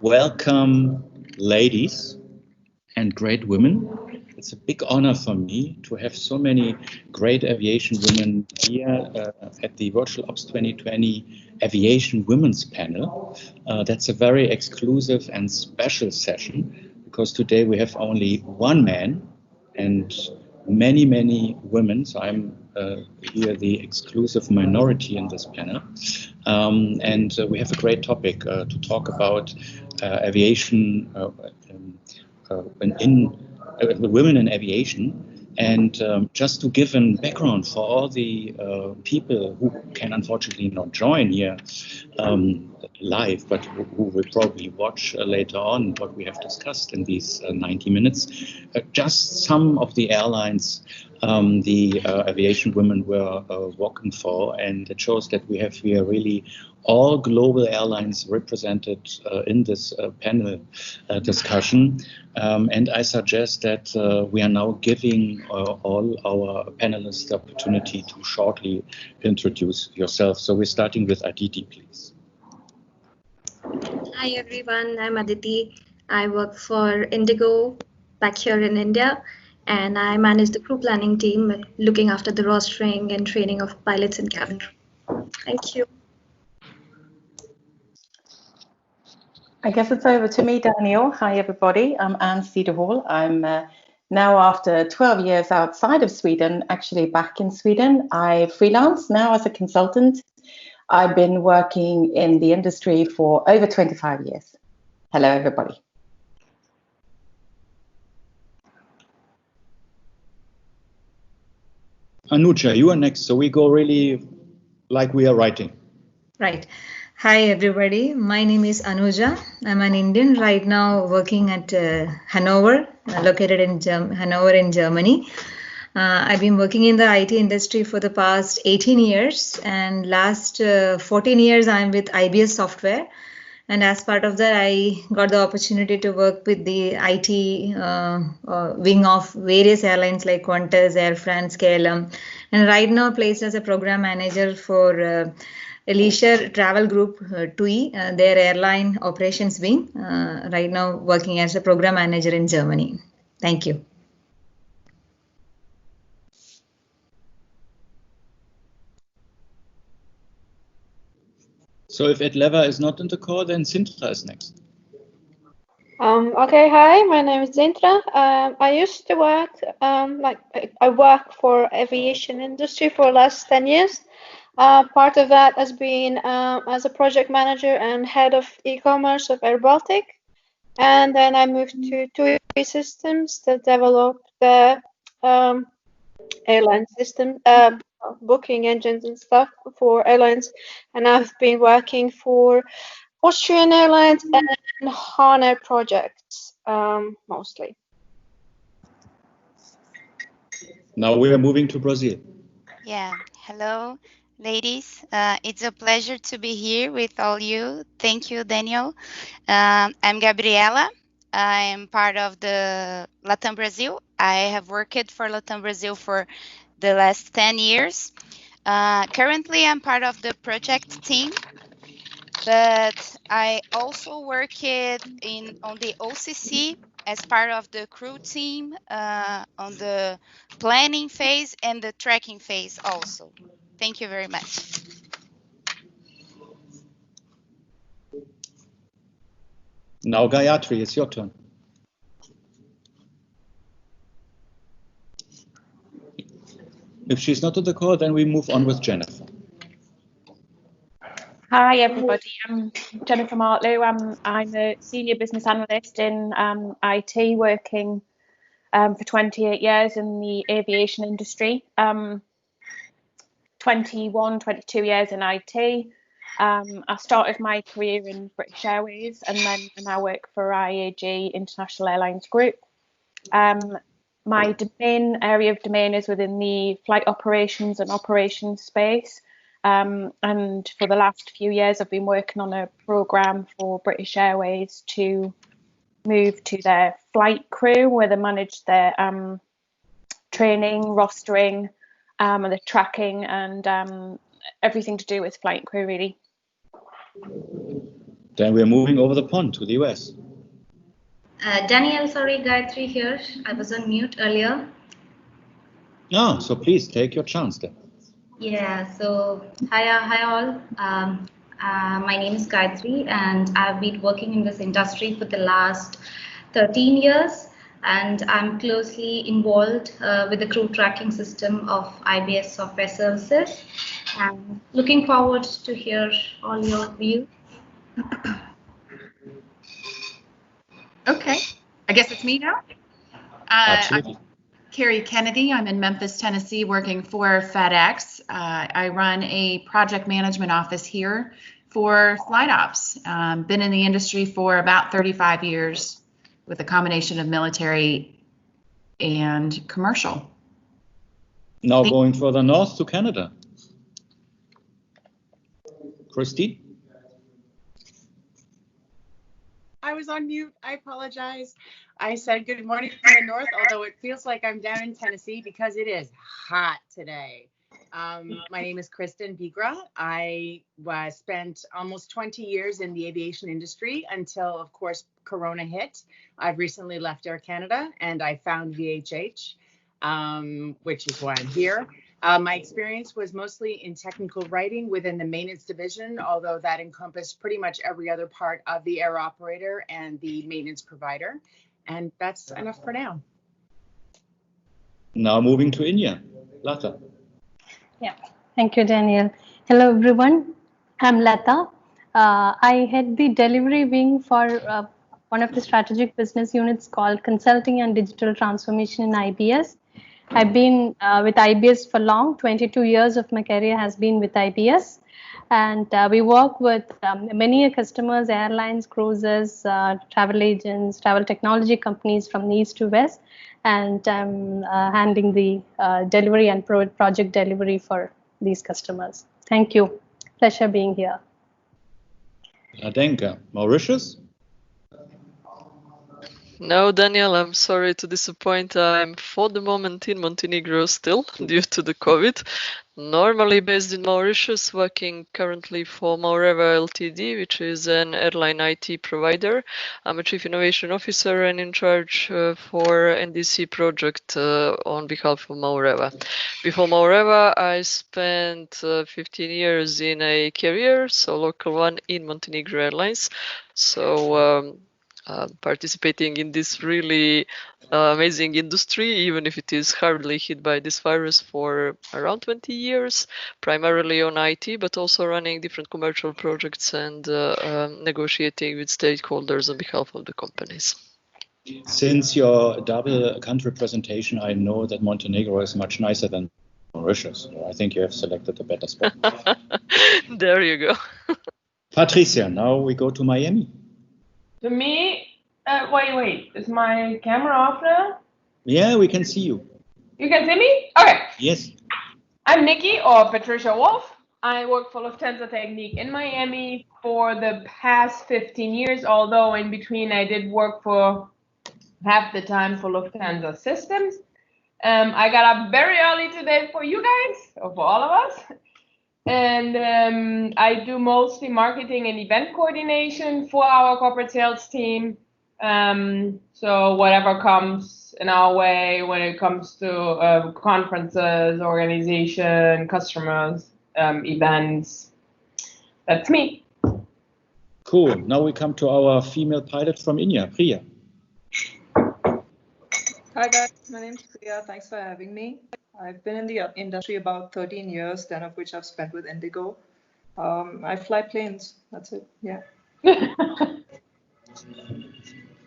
Welcome, ladies and great women. It's a big honor for me to have so many great aviation women here at the Virtual Ops 2020 Aviation Women's Panel. That's a very exclusive and special session because today we have only one man and many, many women. So I'm here the exclusive minority in this panel. And we have a great topic to talk about aviation women in aviation. And just to give a background for all the people who can unfortunately not join here live, but who will probably watch later on what we have discussed in these 90 minutes, just some of the airlines the aviation women were working for, and it shows that we have here really all global airlines represented in this panel discussion. And I suggest that we are now giving all our panelists the opportunity to shortly introduce yourself. So we're starting with Aditi, please. Hi everyone, I'm Aditi. I work for Indigo back here in India, and I manage the crew planning team looking after the rostering and training of pilots and cabin crew. Thank you. I guess it's over to me, Daniel. Hi, everybody. I'm Anne Cederhall. I'm now, after 12 years outside of Sweden, actually back in Sweden. I freelance now as a consultant. I've been working in the industry for over 25 years. Hello, everybody. Anuja, you are next. So we go really like we are writing. Right. Hi, everybody. My name is Anuja. I'm an Indian right now working at Hanover, located in Hanover in Germany. I've been working in the IT industry for the past 18 years, and last 14 years I'm with IBS Software. And as part of that, I got the opportunity to work with the IT wing of various airlines like Qantas, Air France, KLM, and right now placed as a program manager for a leisure travel group, TUI, their airline operations wing, right now working as a program manager in Germany. Thank you. So if Ed Lever is not in the call, then Sintra is next. Okay, hi, my name is Zintra. I used to work, I work for aviation industry for the last 10 years. Part of that has been as a project manager and head of e-commerce of Air Baltic. And then I moved to TUI Systems that develop the airline system, booking engines and stuff for airlines. And I've been working for Austrian Airlines and HANA projects mostly. Now we are moving to Brazil. Yeah, hello, ladies. It's a pleasure to be here with all you. Thank you, Daniel. I'm Gabriela. I am part of the Latam Brazil. I have worked for Latam Brazil for the last 10 years. Currently, I'm part of the project team, but I also work on the OCC as part of the crew team on the planning phase and the tracking phase also. Thank you very much. Now, Gayatri, it's your turn. If she's not on the call, then we move on with Jennifer. Hi, everybody. I'm Jennifer Martlew. I'm a senior business analyst in IT, working for 28 years in the aviation industry. 22 years in IT. I started my career in British Airways and then I work for IAG International Airlines Group. My area of domain is within the flight operations and operations space. And for the last few years, I've been working on a program for British Airways to move to their flight crew, where they manage their training, rostering, and the tracking and everything to do with flight and crew, really. Then we're moving over the pond to the US. Danielle, sorry, Gayatri here. I was on mute earlier. Ah, so please take your chance then. Yeah, so hi all. My name is Gayatri, and I've been working in this industry for the last 13 years, and I'm closely involved with the crew tracking system of IBS Software Services. And looking forward to hear all your views. Okay, I guess it's me now. Absolutely. I'm Carrie Kennedy. I'm in Memphis, Tennessee, working for FedEx. I run a project management office here for flight ops. Been in the industry for about 35 years with a combination of military and commercial. Now going further north to Canada. Christine? I was on mute. I apologize. I said good morning from the north, although it feels like I'm down in Tennessee because it is hot today. My name is Kristen Bigra. I spent almost 20 years in the aviation industry until, of course, Corona hit. I've recently left Air Canada and I found VHH, which is why I'm here. My experience was mostly in technical writing within the maintenance division, although that encompassed pretty much every other part of the air operator and the maintenance provider. And that's enough for now. Now moving to India. Lata. Yeah, thank you, Daniel. Hello, everyone. I'm Lata. I head the delivery wing for one of the strategic business units called Consulting and Digital Transformation in IBS. I've been with IBS for long. 22 years of my career has been with IBS. And we work with many customers, airlines, cruises, travel agents, travel technology companies from east to west. And I'm handling the delivery and project delivery for these customers. Thank you. Pleasure being here. Adenka. Mauritius? No, Daniel, I'm sorry to disappoint. I'm for the moment in Montenegro still due to the COVID. Normally based in Mauritius, working currently for Maureva Ltd, which is an airline IT provider. I'm a Chief Innovation Officer and in charge for NDC project on behalf of Maureva. Before Maureva, I spent 15 years in a carrier, so local one in Montenegro Airlines. So participating in this really amazing industry, even if it is hardly hit by this virus for around 20 years, primarily on IT, but also running different commercial projects and negotiating with stakeholders on behalf of the companies. Since your double country presentation, I know that Montenegro is much nicer than Mauritius. I think you have selected a better spot. There you go. Patricia, now we go to Miami. To me, wait, is my camera off now? Yeah, we can see you. You can see me? Okay. Yes. I'm Nikki, or Patricia Wolf. I work for Lufthansa Technik in Miami for the past 15 years, although in between I did work for half the time for Lufthansa Systems. I got up very early today for you guys, or for all of us. And I do mostly marketing and event coordination for our corporate sales team. So whatever comes in our way when it comes to conferences, organization, customers, events, that's me. Cool. Now we come to our female pilot from India, Priya. Hi guys, my name is Priya. Thanks for having me. I've been in the industry about 13 years, 10 of which I've spent with Indigo. I fly planes. That's it. Yeah.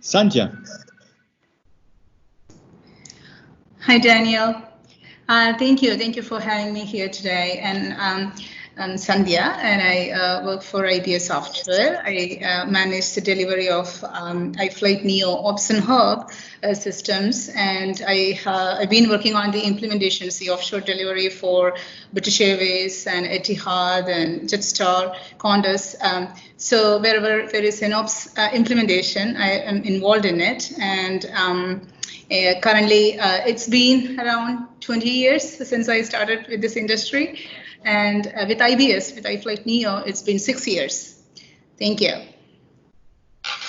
Sandhya. Hi, Daniel. Thank you for having me here today. And I'm Sandhya, and I work for IBS Software. I manage the delivery of iFlight Neo Ops and Hub systems, and I've been working on the implementations, the offshore delivery for British Airways and Etihad and Jetstar, Qantas. So wherever there is an ops implementation, I am involved in it, and Currently, it's been around 20 years since I started with this industry, and with IBS, with iFlight Neo, it's been 6 years. Thank you.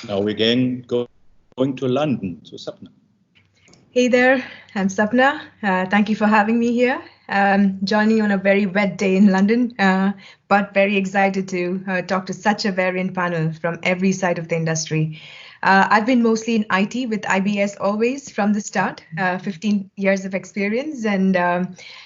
Now we're again going to London, to Sapna. Hey there, I'm Sapna. Thank you for having me here. Joining on a very wet day in London, but very excited to talk to such a varied panel from every side of the industry. I've been mostly in IT with IBS always from the start, 15 years of experience, and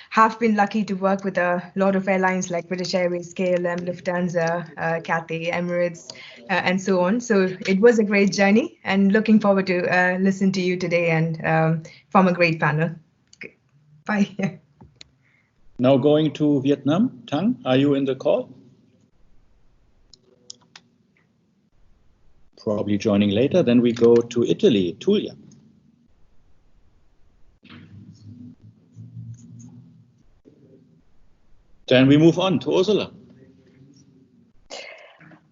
have been lucky to work with a lot of airlines like British Airways, KLM, Lufthansa, Cathay, Emirates, and so on. So it was a great journey, and looking forward to listen to you today and form a great panel. Bye. Now going to Vietnam. Tang, are you in the call? Probably joining later. Then we go to Italy. Tulia. Then we move on to Ursula.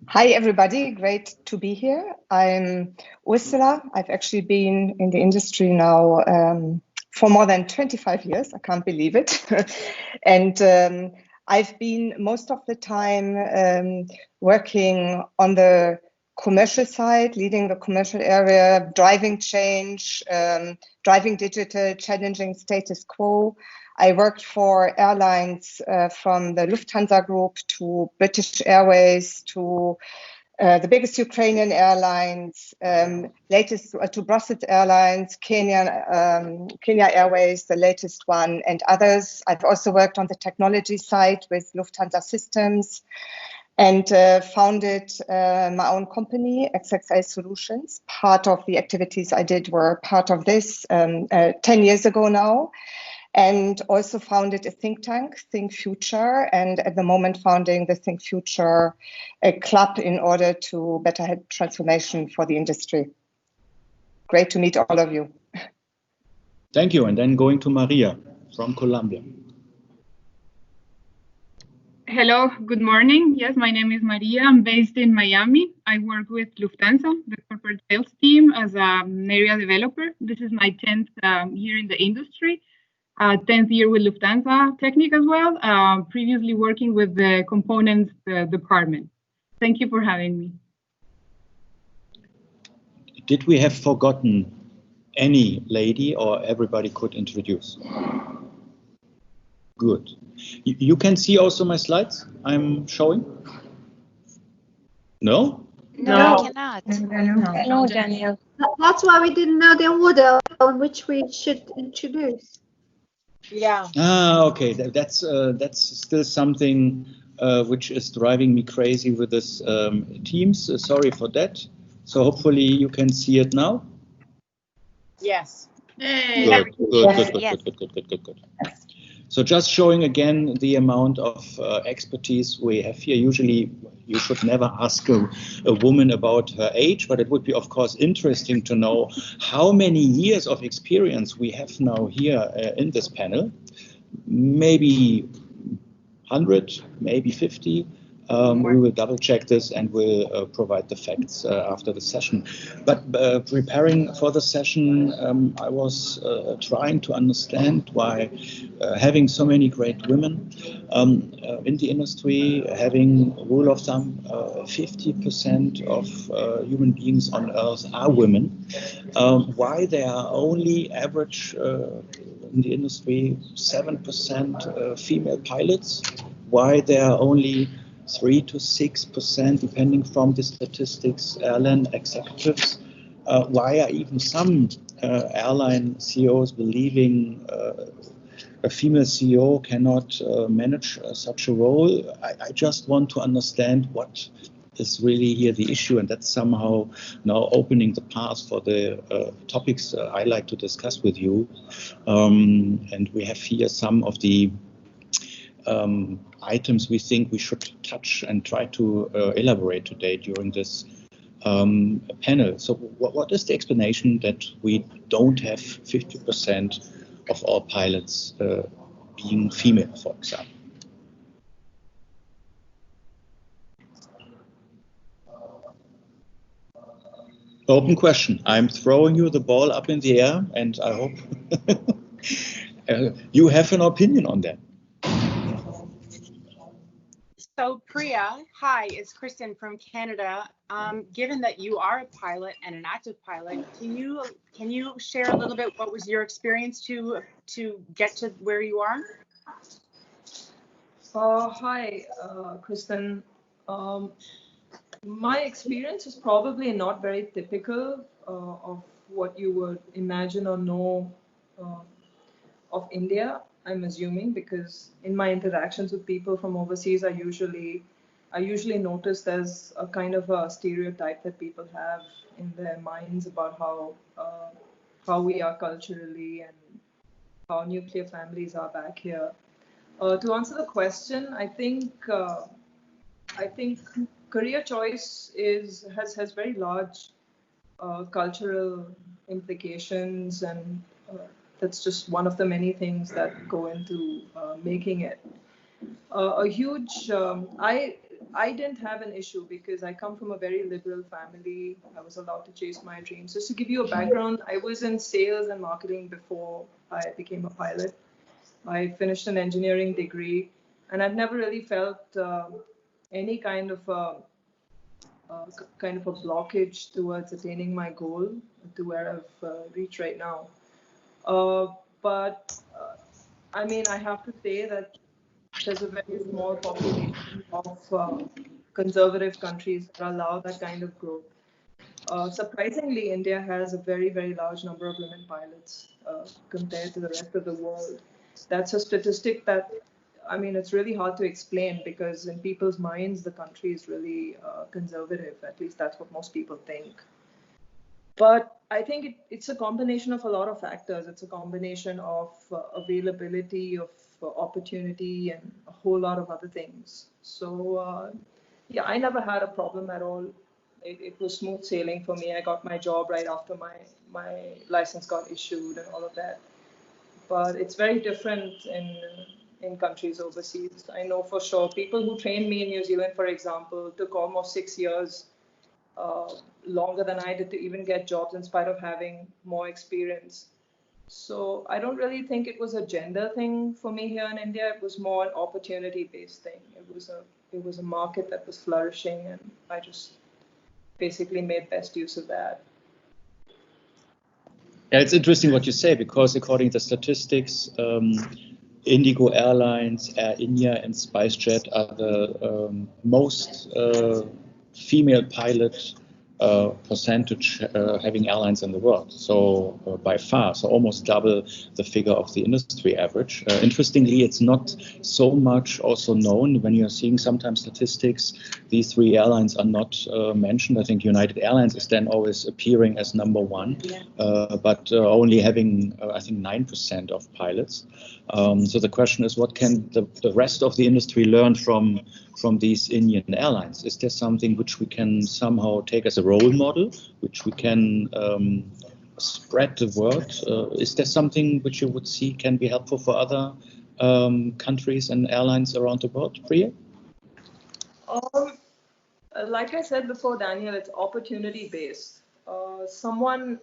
Hi, everybody. Great to be here. I'm Ursula. I've actually been in the industry now for more than 25 years. I can't believe it. And I've been most of the time working on the commercial side, leading the commercial area, driving change, driving digital, challenging status quo. I worked for airlines from the Lufthansa Group to British Airways to the biggest Ukrainian airlines, latest to Brussels Airlines, Kenya Airways, the latest one, and others. I've also worked on the technology side with Lufthansa Systems and founded my own company, XXL Solutions. Part of the activities I did were part of this 10 years ago now. And also founded a think tank, Think Future, and at the moment founding the Think Future club in order to better help transformation for the industry. Great to meet all of you. Thank you. And then going to Maria from Colombia. Hello, good morning. Yes, my name is Maria. I'm based in Miami. I work with Lufthansa, the corporate sales team, as an area developer. This is my 10th year in the industry. 10th year with Lufthansa Technic as well, previously working with the components department. Thank you for having me. Did we have forgotten any lady or everybody could introduce? Good. You can see also my slides I'm showing? No? No, I cannot. No, Daniel. That's why we didn't know the order on which we should introduce. Yeah. Okay. That's still something which is driving me crazy with this Teams. Sorry for that. So hopefully you can see it now. Yes. Good. Good. So just showing again the amount of expertise we have here. Usually you should never ask a woman about her age, but it would be, of course, interesting to know how many years of experience we have now here in this panel. Maybe 100, maybe 50. We will double check this and we'll provide the facts after the session. But preparing for the session, I was trying to understand why having so many great women in the industry, having rule of thumb, 50% of human beings on Earth are women, why there are only average in the industry 7% female pilots, why there are only 3 to 6%, depending from the statistics, airline executives. Why are even some airline CEOs believing a female CEO cannot manage such a role? I just want to understand what is really here the issue, and that's somehow now opening the path for the topics I like to discuss with you. And we have here some of the items we think we should touch and try to elaborate today during this panel. So what is the explanation that we don't have 50% of all pilots being female, for example? Open question. I'm throwing you the ball up in the air, and I hope you have an opinion on that. So Priya, hi, it's Kristen from Canada. Given that you are a pilot and an active pilot, can you share a little bit what was your experience to get to where you are? Hi, Kristen. My experience is probably not very typical of what you would imagine or know of India, I'm assuming, because in my interactions with people from overseas, I usually noticed as a kind of a stereotype that people have in their minds about how we are culturally and how nuclear families are back here. To answer the question, I think career choice has very large cultural implications, and that's just one of the many things that go into making it. I didn't have an issue because I come from a very liberal family. I was allowed to chase my dreams. Just to give you a background, I was in sales and marketing before I became a pilot. I finished an engineering degree, and I've never really felt any kind of a blockage towards attaining my goal to where I've reached right now. But I mean, I have to say that there's a very small population of conservative countries that allow that kind of growth. Surprisingly, India has a very, very large number of women pilots compared to the rest of the world. That's a statistic that, I mean, it's really hard to explain because in people's minds, the country is really conservative. At least that's what most people think. But I think it's a combination of a lot of factors. It's a combination of availability, of opportunity, and a whole lot of other things. So, yeah, I never had a problem at all. It was smooth sailing for me. I got my job right after my license got issued and all of that. But it's very different in countries overseas. I know for sure people who trained me in New Zealand, for example, took almost 6 years longer than I did to even get jobs in spite of having more experience. So I don't really think it was a gender thing for me here in India. It was more an opportunity-based thing. It was a market that was flourishing, and I just basically made best use of that. Yeah, it's interesting what you say, because according to statistics, Indigo Airlines, Air India, and SpiceJet are the most female pilot percentage having airlines in the world. So by far, so almost double the figure of the industry average. Interestingly, it's not so much also known when you're seeing sometimes statistics. These three airlines are not mentioned. I think United Airlines is then always appearing as number one, but only having, I think, 9% of pilots. So the question is, what can the rest of the industry learn from these Indian airlines? Is there something which we can somehow take as a role model, which we can spread the word? Is there something which you would see can be helpful for other countries and airlines around the world, Priya? Like I said before, Daniel, it's opportunity based. Someone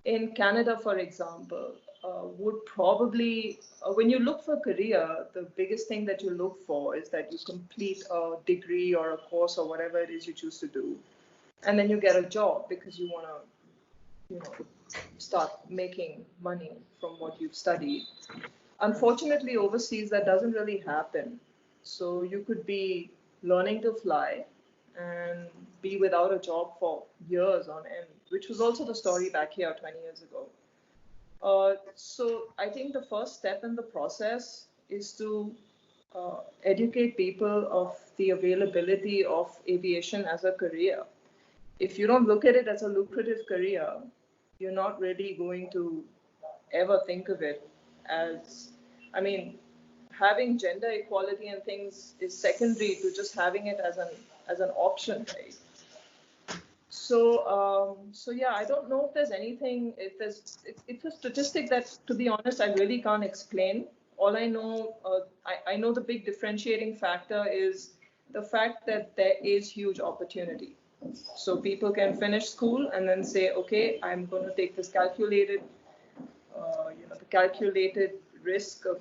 in Canada, for example, would probably, when you look for career, the biggest thing that you look for is that you complete a degree or a course or whatever it is you choose to do, and then you get a job because you want to, start making money from what you've studied. Unfortunately, overseas that doesn't really happen. So you could be learning to fly and be without a job for years on end, which was also the story back here 20 years ago. So I think the first step in the process is to educate people of the availability of aviation as a career. If you don't look at it as a lucrative career, you're not really going to ever think of it as, I mean, having gender equality and things is secondary to just having it as an option, right? So yeah, I don't know if there's anything. It's a statistic that, to be honest, I really can't explain. All I know, I know the big differentiating factor is the fact that there is huge opportunity. So people can finish school and then say, okay, I'm going to take this calculated, the calculated risk of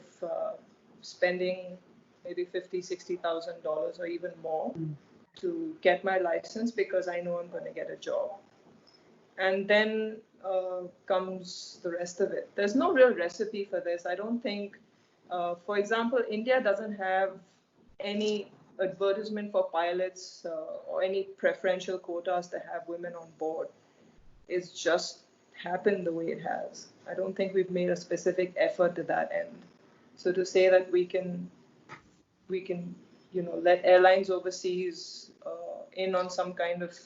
spending maybe $50,000-$60,000 or even more to get my license because I know I'm going to get a job. And then comes the rest of it. There's no real recipe for this. I don't think, for example, India doesn't have any advertisement for pilots or any preferential quotas to have women on board. It's just happened the way it has. I don't think we've made a specific effort to that end. So to say that we can let airlines overseas in on some kind of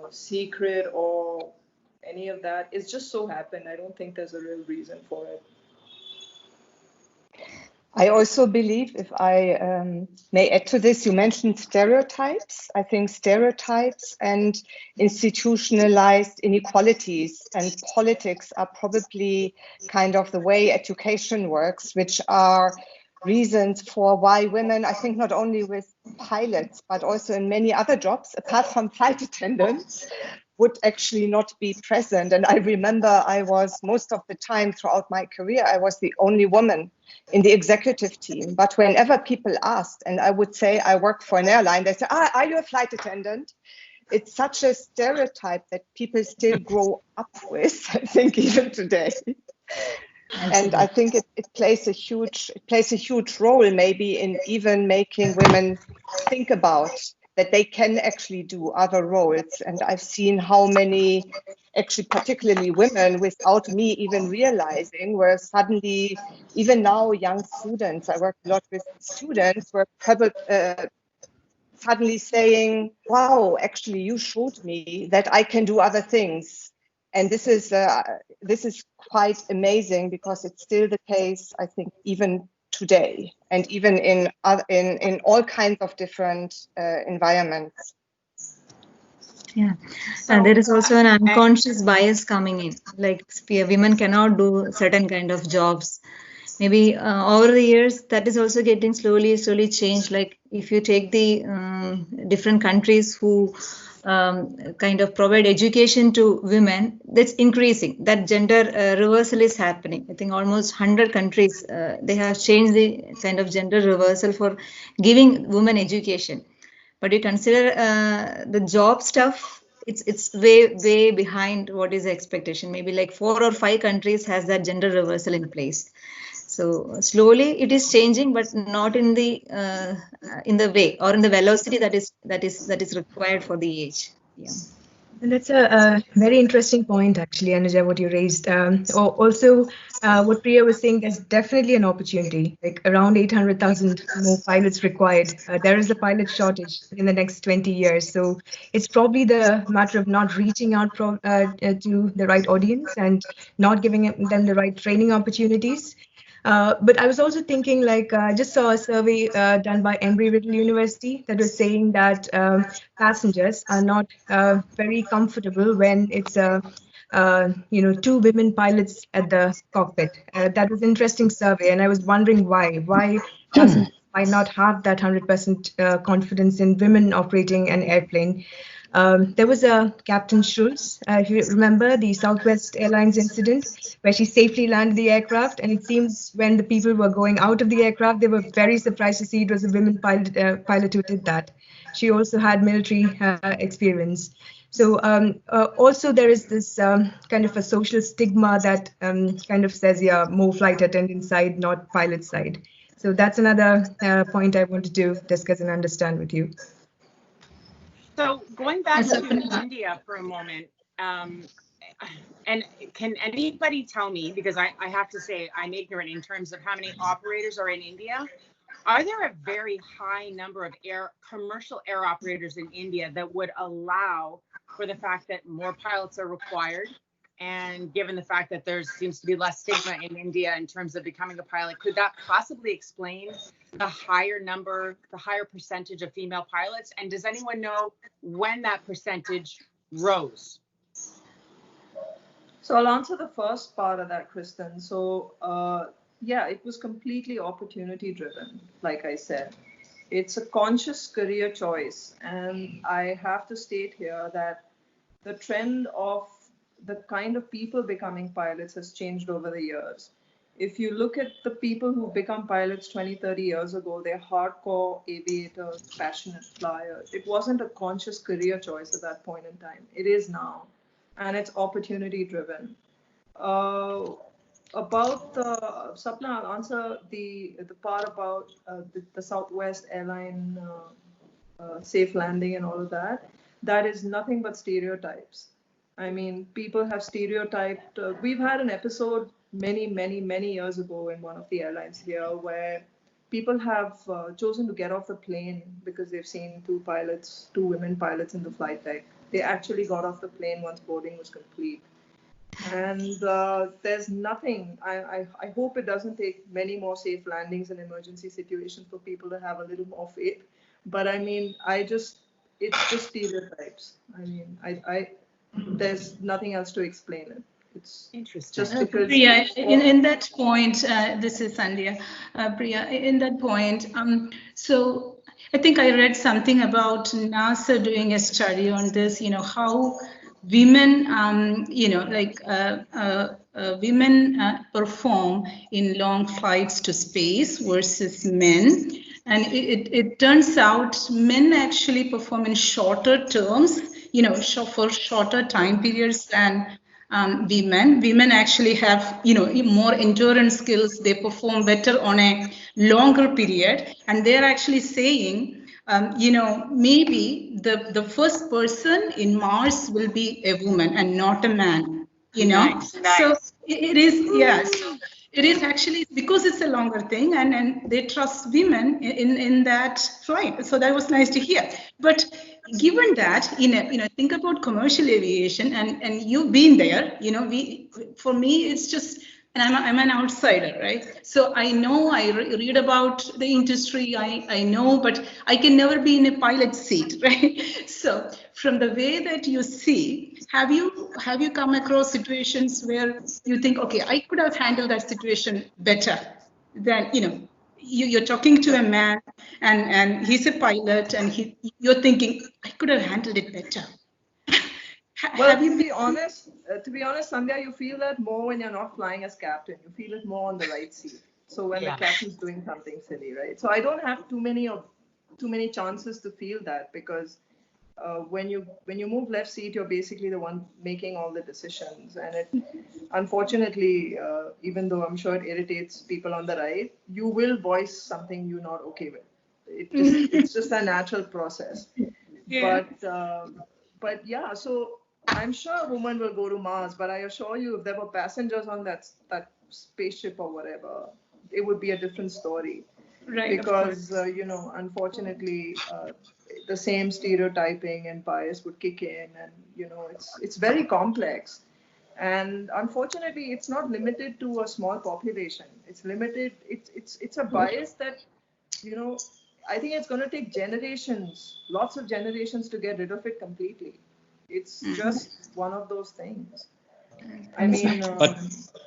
secret or any of that, it's just so happened. I don't think there's a real reason for it. I also believe, if I may add to this, you mentioned stereotypes. I think stereotypes and institutionalized inequalities and politics are probably kind of the way education works, which are reasons for why women, I think not only with pilots, but also in many other jobs, apart from flight attendants, would actually not be present. And I remember I was, most of the time throughout my career, I was the only woman in the executive team. But whenever people asked, and I would say I work for an airline, they say, are you a flight attendant? It's such a stereotype that people still grow up with, I think, even today. And I think it plays a huge role maybe in even making women think about that they can actually do other roles. And I've seen how many, actually particularly women, without me even realizing, were suddenly, even now young students, I work a lot with students, were probably suddenly saying, wow, actually you showed me that I can do other things. And this is quite amazing, because it's still the case, I think, even today, and even in all kinds of different environments. Yeah, and there is also an unconscious bias coming in, like women cannot do certain kind of jobs. Maybe over the years, that is also getting slowly changed. Like if you take the different countries who kind of provide education to women, that's increasing. That gender reversal is happening. I think almost 100 countries, they have changed the kind of gender reversal for giving women education. But you consider the job stuff, it's way behind what is the expectation. Maybe like 4 or 5 countries has that gender reversal in place. So slowly it is changing, but not in the way or in the velocity that is required for the age. Yeah. And that's a very interesting point, actually, Anuja, what you raised. Also, what Priya was saying, there's definitely an opportunity, like around 800,000 more pilots required. There is a pilot shortage in the next 20 years. So it's probably the matter of not reaching out to the right audience and not giving them the right training opportunities. But I was also thinking, like, I just saw a survey done by Embry-Riddle University that was saying that passengers are not very comfortable when it's 2 women pilots at the cockpit. That was an interesting survey, and I was wondering why passengers might not have that 100% confidence in women operating an airplane. There was a Captain Schulz, if you remember the Southwest Airlines incident, where she safely landed the aircraft, and it seems when the people were going out of the aircraft, they were very surprised to see it was a women pilot who did that. She also had military experience. So also there is this kind of a social stigma that kind of says, yeah, more flight attendant side, not pilot side. So that's another point I wanted to discuss and understand with you. So going back to India for a moment, and can anybody tell me, because I have to say I'm ignorant in terms of how many operators are in India. Are there a very high number of commercial air operators in India that would allow for the fact that more pilots are required? And given the fact that there seems to be less stigma in India in terms of becoming a pilot, could that possibly explain the higher percentage of female pilots? And does anyone know when that percentage rose? So I'll answer the first part of that, Kristen. So yeah, it was completely opportunity driven, like I said. It's a conscious career choice. And I have to state here that the trend of the kind of people becoming pilots has changed over the years. If you look at the people who become pilots 20, 30 years ago, they're hardcore aviators, passionate flyers. It wasn't a conscious career choice at that point in time. It is now, and it's opportunity driven. About the Sapna, I'll answer the part about the Southwest Airline safe landing and all of that. That is nothing but stereotypes. I mean, people have stereotyped. We've had an episode many years ago in one of the airlines here where people have chosen to get off the plane because they've seen two women pilots in the flight deck. They actually got off the plane once boarding was complete. And there's nothing, I hope it doesn't take many more safe landings and emergency situations for people to have a little more faith. But I mean, it's just stereotypes. I mean, there's nothing else to explain it. It's interesting. Just because Priya, in that point, this is Sandhya. Priya, in that point, so I think I read something about NASA doing a study on this, how women, women perform in long flights to space versus men. And it turns out men actually perform in shorter terms, for shorter time periods than women. Women actually have, more endurance skills. They perform better on a longer period. And they're actually saying, maybe the first person in Mars will be a woman and not a man, Nice. So it is, yes. It is actually because it's a longer thing, and they trust women in that flight. So that was nice to hear. But given that, think about commercial aviation, and you've been there. For me, it's just, and I'm an outsider, right? So I know, I read about the industry, I know, but I can never be in a pilot seat, right? So from the way that you see, have you come across situations where you think, okay, I could have handled that situation better than, you're talking to a man and he's a pilot, and you're thinking, I could have handled it better. Well, to be honest, Sandhya, you feel that more when you're not flying as captain. You feel it more on the right seat. So when the captain's doing something silly, right? So I don't have too many chances to feel that, because when you move left seat, you're basically the one making all the decisions. And it, unfortunately, even though I'm sure it irritates people on the right, you will voice something you're not okay with. It's just a natural process. Yeah. But yeah, so I'm sure a woman will go to Mars, but I assure you, if there were passengers on that spaceship or whatever, it would be a different story. Right. Because unfortunately, the same stereotyping and bias would kick in, and it's very complex. And unfortunately, it's not limited to a small population. It's limited. It's a bias that I think it's going to take generations, lots of generations, to get rid of it completely. It's just one of those things. I mean,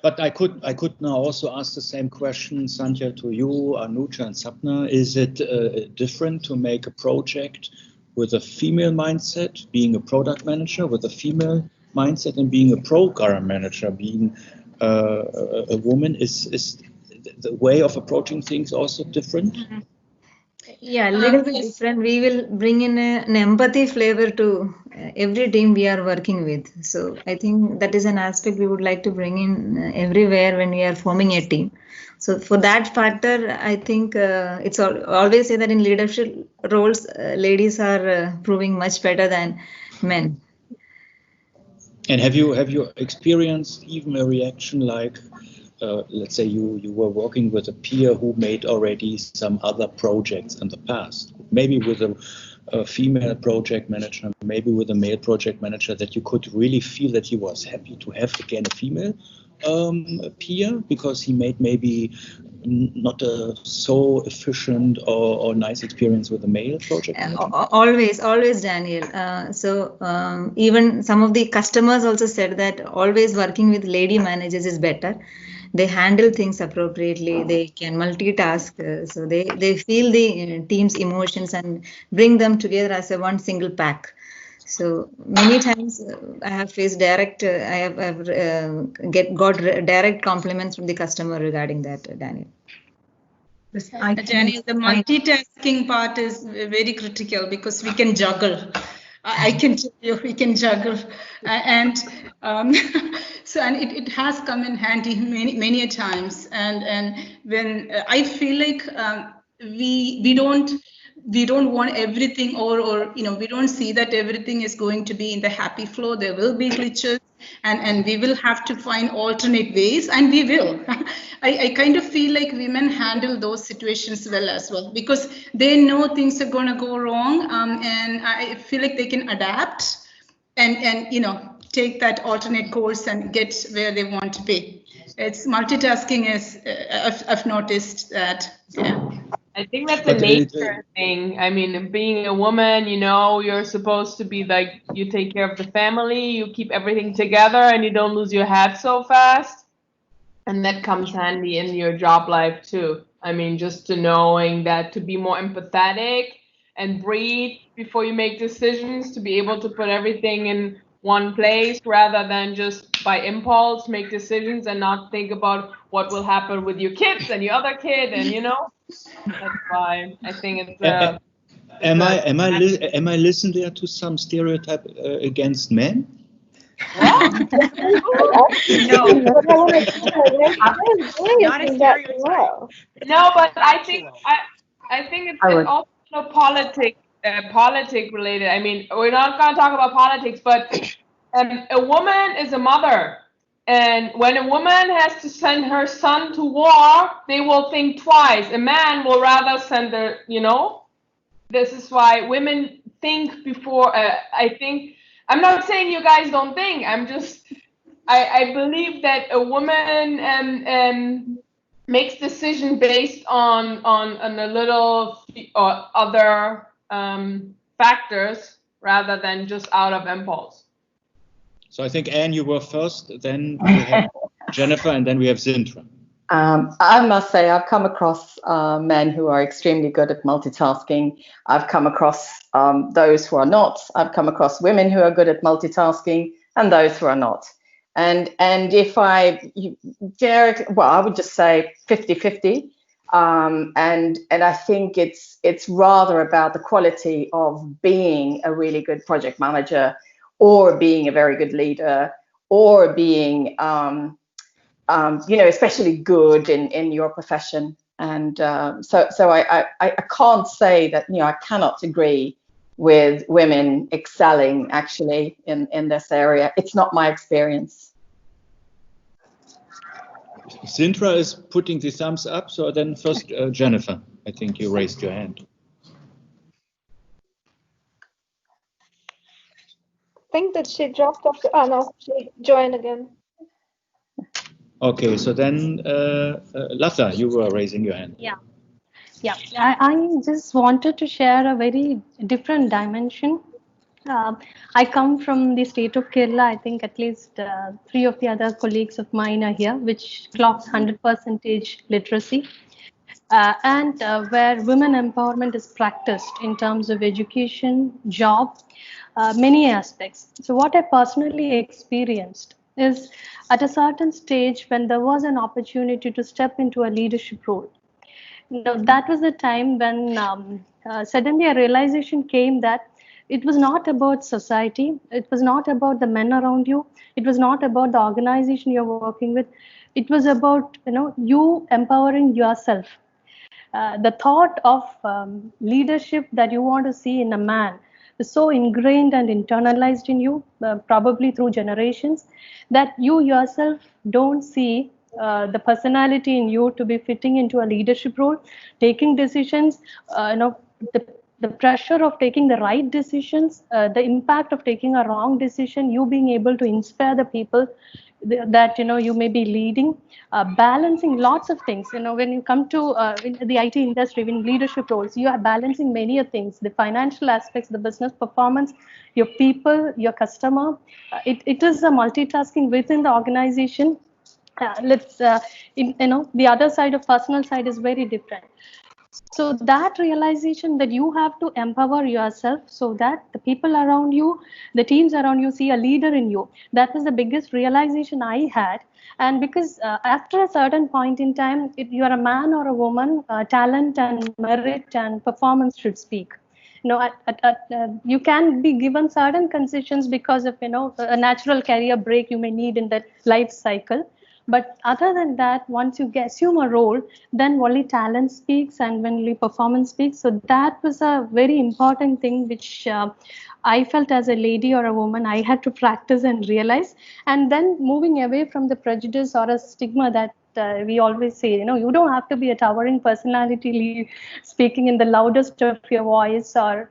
but I could now also ask the same question, Sandhya, to you, Anuja and Sapna. Is it different to make a project with a female mindset, being a product manager with a female mindset, and being a program manager, being a woman? Is the way of approaching things also different? Yeah, a little bit different. We will bring in an empathy flavor to every team we are working with. So I think that is an aspect we would like to bring in everywhere when we are forming a team. So for that factor, I think it's always say that in leadership roles, ladies are proving much better than men. And have you experienced even a reaction like, let's say you were working with a peer who made already some other projects in the past, maybe with a female project manager, maybe with a male project manager, that you could really feel that he was happy to have again a female peer because he made maybe not a so efficient or nice experience with a male project manager? Always, Daniel. Even some of the customers also said that always working with lady managers is better. they handle things appropriately, they can multitask, so they feel the team's emotions and bring them together as a one single pack. So many times I have faced direct, I have got direct compliments from the customer regarding that, Daniel. Daniel, the multitasking part is very critical because we can juggle. I can tell you, we can juggle, and so and it has come in handy many a times. And when I feel like we don't want everything, or we don't see that everything is going to be in the happy flow. There will be glitches, and we will have to find alternate ways, and we will. I kind of feel like women handle those situations well as well, because they know things are going to go wrong, and I feel like they can adapt and take that alternate course and get where they want to be. It's multitasking is I've noticed that. Yeah. I think that's a nature thing. I mean, being a woman, you're supposed to be like, you take care of the family, you keep everything together, and you don't lose your head so fast. And that comes handy in your job life too. I mean, just to knowing that, to be more empathetic and breathe before you make decisions, to be able to put everything in one place rather than just by impulse make decisions and not think about what will happen with your kids and your other kid, and that's why I think it's am I listening there to some stereotype against men? What? No, not a stereotype. No, but I think it's also politic related. I mean, we're not going to talk about politics, but a woman is a mother, and when a woman has to send her son to war, they will think twice. A man will rather send This is why women think before. I think. I'm not saying you guys don't think. I believe that a woman makes decision based on a little or other factors rather than just out of impulse. So I think, Anne, you were first, then we have Jennifer, and then we have Sintra. I must say I've come across men who are extremely good at multitasking. I've come across those who are not. I've come across women who are good at multitasking and those who are not. And if I would just say 50-50. And I think it's rather about the quality of being a really good project manager, or being a very good leader, or being especially good in your profession. And so I can't say that, I cannot agree with women excelling actually in this area. It's not my experience. Sintra is putting the thumbs up. So then first, Jennifer, I think you raised your hand. I think that she dropped off. Oh no, she joined again. Okay, so then Latha, you were raising your hand. Yeah. I just wanted to share a very different dimension. I come from the state of Kerala. I think at least 3 of the other colleagues of mine are here, which clocks 100% literacy, and where women empowerment is practiced in terms of education, job, many aspects. So what I personally experienced is at a certain stage when there was an opportunity to step into a leadership role. That was the time when suddenly a realization came that it was not about society. It was not about the men around you. It was not about the organization you're working with. It was about, you empowering yourself. The thought of leadership that you want to see in a man is so ingrained and internalized in you, probably through generations, that you yourself don't see the personality in you to be fitting into a leadership role, taking decisions, the pressure of taking the right decisions, the impact of taking a wrong decision, you being able to inspire the people that you may be leading, balancing lots of things. When you come to the IT industry, in leadership roles, you are balancing many of things: the financial aspects, the business performance, your people, your customer. It is a multitasking within the organization. The other side of personal side is very different. So that realization that you have to empower yourself so that the people around you, the teams around you see a leader in you. That was the biggest realization I had. And because after a certain point in time, if you are a man or a woman, talent and merit and performance should speak. You can be given certain concessions because of a natural career break you may need in that life cycle. But other than that, once you assume a role, then only talent speaks and when only performance speaks. So that was a very important thing which I felt as a lady or a woman I had to practice and realize. And then moving away from the prejudice or a stigma that we always say, you don't have to be a towering personality speaking in the loudest of your voice or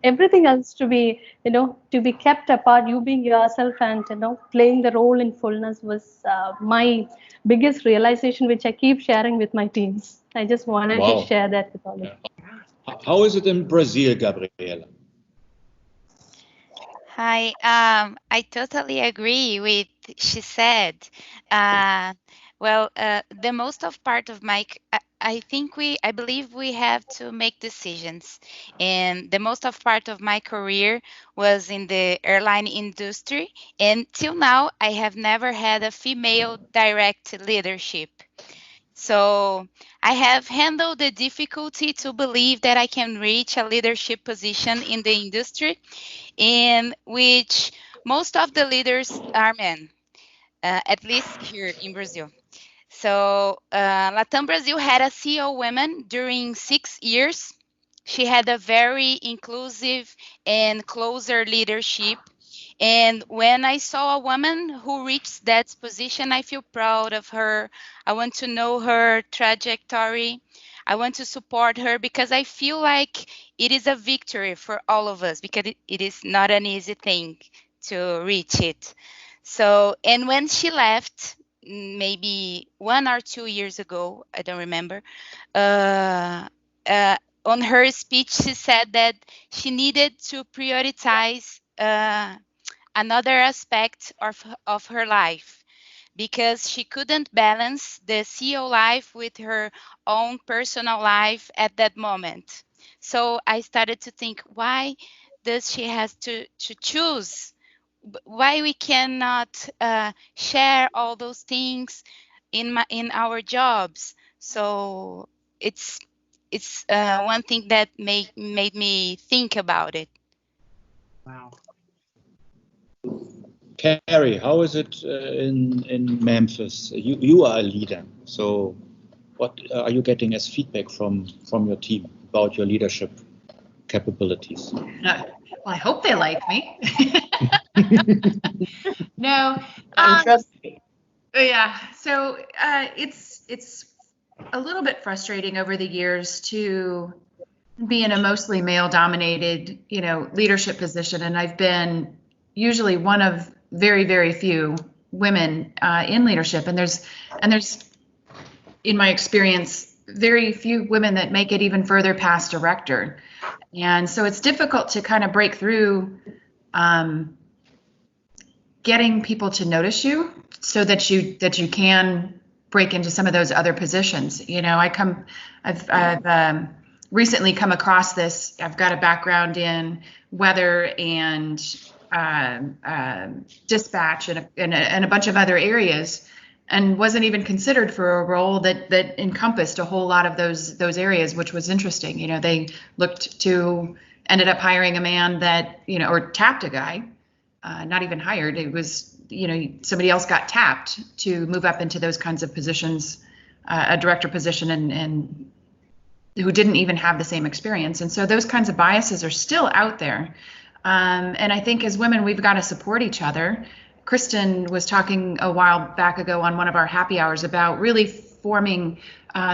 everything else to be, to be kept apart. You being yourself and, playing the role in fullness was my biggest realization, which I keep sharing with my teams. I just wanted to share that with all of you. How is it in Brazil, Gabriela? Hi, I totally agree with she said. The most of part of my, I believe we have to make decisions, and the most of part of my career was in the airline industry, and till now I have never had a female direct leadership. So I have handled the difficulty to believe that I can reach a leadership position in the industry in which most of the leaders are men, at least here in Brazil. So Latam Brazil had a CEO woman during 6 years. She had a very inclusive and closer leadership. And when I saw a woman who reached that position, I feel proud of her. I want to know her trajectory. I want to support her because I feel like it is a victory for all of us because it is not an easy thing to reach it. So, and when she left, maybe 1 or 2 years ago, I don't remember, on her speech, she said that she needed to prioritize another aspect of her life because she couldn't balance the CEO life with her own personal life at that moment. So I started to think, why does she have to choose? Why we cannot share all those things in our jobs? So it's one thing that made me think about it. Wow. Carrie, how is it in Memphis? You are a leader, so what are you getting as feedback from your team about your leadership capabilities? Well, I hope they like me. No, Trust me. yeah. So it's a little bit frustrating over the years to be in a mostly male-dominated, leadership position, and I've been usually one of very, very few women in leadership, and there's, in my experience, very few women that make it even further past director, and so it's difficult to kind of break through, getting people to notice you so that you can break into some of those other positions. I've recently come across this. I've got a background in weather and dispatch and a bunch of other areas, and wasn't even considered for a role that encompassed a whole lot of those areas, which was interesting. They ended up hiring a man that, or tapped a guy, not even hired. It was, somebody else got tapped to move up into those kinds of positions, a director position, and who didn't even have the same experience. And so those kinds of biases are still out there. And I think as women, we've got to support each other. Kristen was talking a while back ago on one of our happy hours about really forming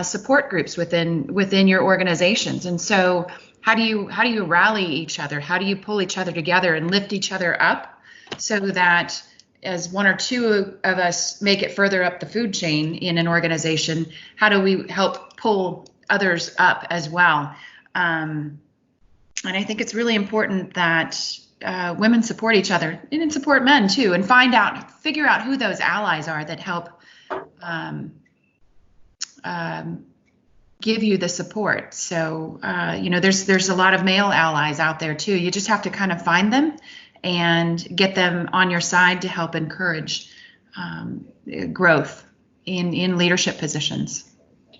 support groups within your organizations. And so how do you rally each other? How do you pull each other together and lift each other up so that as one or two of us make it further up the food chain in an organization, how do we help pull others up as well? And I think it's really important that women support each other and support men too, and figure out who those allies are that help give you the support. So, there's a lot of male allies out there too. You just have to kind of find them and get them on your side to help encourage growth in leadership positions.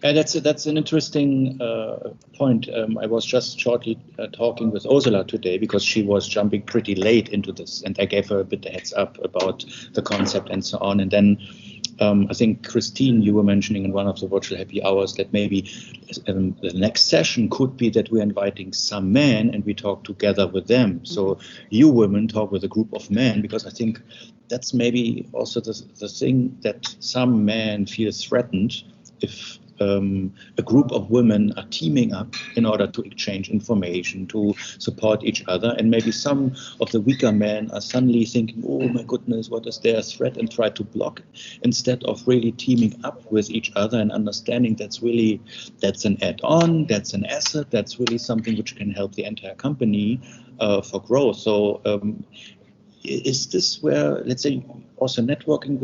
That's an interesting point. I was just shortly talking with Ursula today because she was jumping pretty late into this, and I gave her a bit of heads up about the concept and so on. And then I think, Christine, you were mentioning in one of the virtual happy hours that maybe the next session could be that we're inviting some men and we talk together with them. So you women talk with a group of men, because I think that's maybe also the thing that some men feel threatened if a group of women are teaming up in order to exchange information, to support each other, and maybe some of the weaker men are suddenly thinking, oh my goodness, what is their threat, and try to block it, instead of really teaming up with each other and understanding that's an add-on, that's an asset, that's really something which can help the entire company for growth. So is this where, let's say, also networking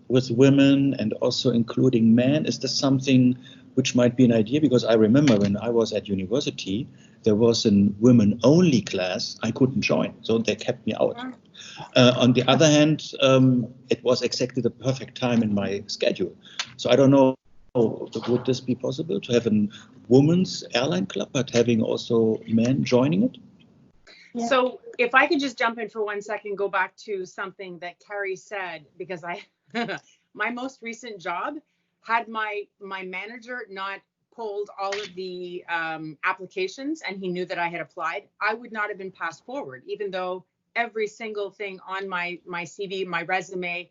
with women and also including men, is this something which might be an idea? Because I remember when I was at university, there was a women-only class. I couldn't join, so they kept me out. On the other hand, it was exactly the perfect time in my schedule. So I don't know, would this be possible to have a women's airline club, but having also men joining it? Yeah. So if I could just jump in for 1 second, go back to something that Carrie said, because my most recent job had my manager not pulled all of the applications and he knew that I had applied, I would not have been passed forward, even though every single thing on my CV, my resume,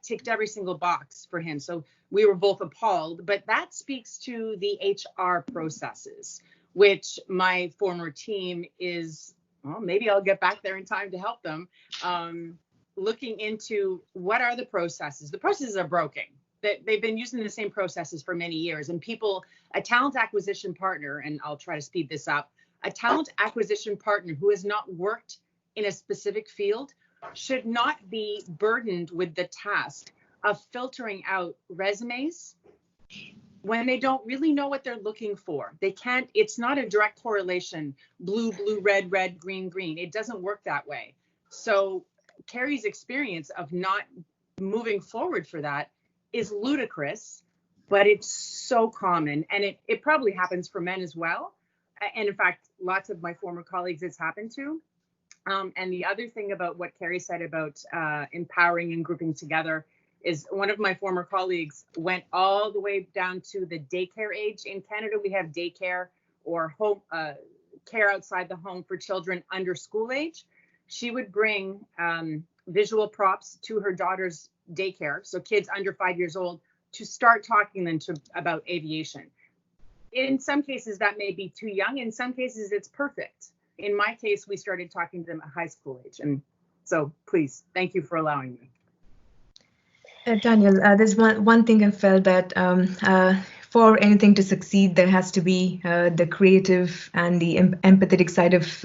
ticked every single box for him. So we were both appalled, but that speaks to the HR processes, which my former team is, well, maybe I'll get back there in time to help them. Looking into what are the processes. The processes are broken. They've been using the same processes for many years, and a talent acquisition partner, and I'll try to speed this up, a talent acquisition partner who has not worked in a specific field should not be burdened with the task of filtering out resumes when they don't really know what they're looking for. They can't, it's not a direct correlation, blue, blue, red, red, green, green. It doesn't work that way. So Carrie's experience of not moving forward for that is ludicrous, but it's so common, and it probably happens for men as well. And in fact, lots of my former colleagues it's happened to. And the other thing about what Carrie said about empowering and grouping together is one of my former colleagues went all the way down to the daycare age. In Canada, we have daycare or home care outside the home for children under school age. She would bring visual props to her daughter's daycare, so kids under 5 years old, to start talking them about aviation. In some cases, that may be too young. In some cases, it's perfect. In my case, we started talking to them at high school age. And so please, thank you for allowing me. Daniel, there's one thing I felt that for anything to succeed, there has to be the creative and the empathetic side of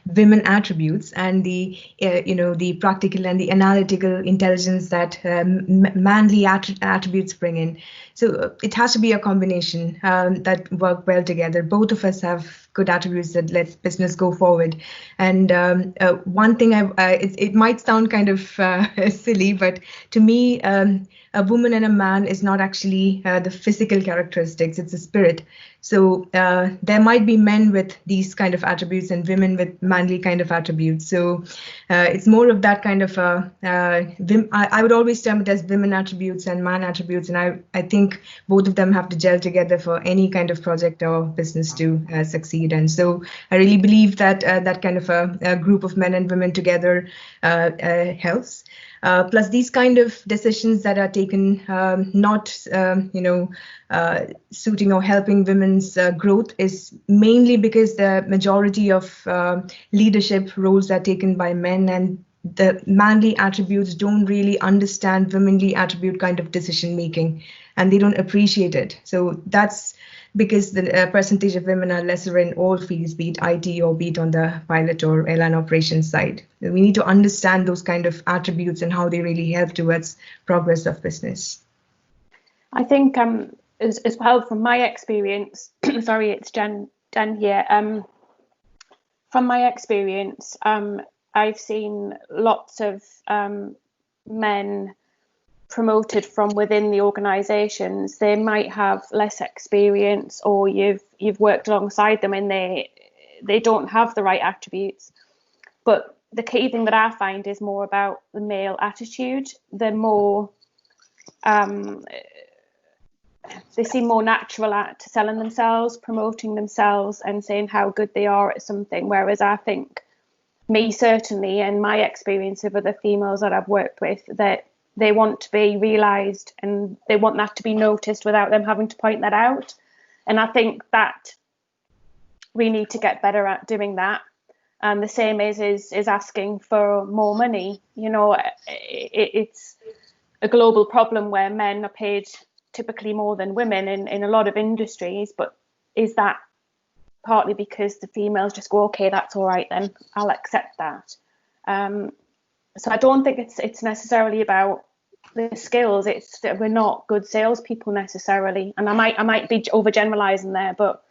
women attributes, and the the practical and the analytical intelligence that manly attributes bring in. So it has to be a combination that work well together. Both of us have good attributes that let business go forward. And one thing, it might sound kind of silly, but to me, a woman and a man is not actually the physical characteristics, it's a spirit. So there might be men with these kind of attributes and women with manly kind of attributes. So it's more of that kind of, I would always term it as women attributes and man attributes. And I think both of them have to gel together for any kind of project or business to succeed. And so I really believe that that kind of a group of men and women together helps. Plus these kind of decisions that are taken not suiting or helping women's growth is mainly because the majority of leadership roles are taken by men, and the manly attributes don't really understand womanly attribute kind of decision making, and they don't appreciate it. So that's because the percentage of women are lesser in all fields, be it IT or be it on the pilot or airline operations side. We need to understand those kind of attributes and how they really help towards progress of business. I think as well from my experience, sorry, it's Jen here. From my experience, I've seen lots of men promoted from within the organisations. They might have less experience, or you've worked alongside them and they don't have the right attributes. But the key thing that I find is more about the male attitude. They're more they seem more natural at selling themselves, promoting themselves and saying how good they are at something. Whereas I think me certainly, and my experience of other females that I've worked with, that they want to be realised and they want that to be noticed without them having to point that out. And I think that we need to get better at doing that. And the same is asking for more money. You know, it's a global problem where men are paid typically more than women in a lot of industries, but is that partly because the females just go, okay, that's all right then, I'll accept that. So I don't think it's necessarily about the skills. It's that we're not good salespeople necessarily, and I might be overgeneralizing there, but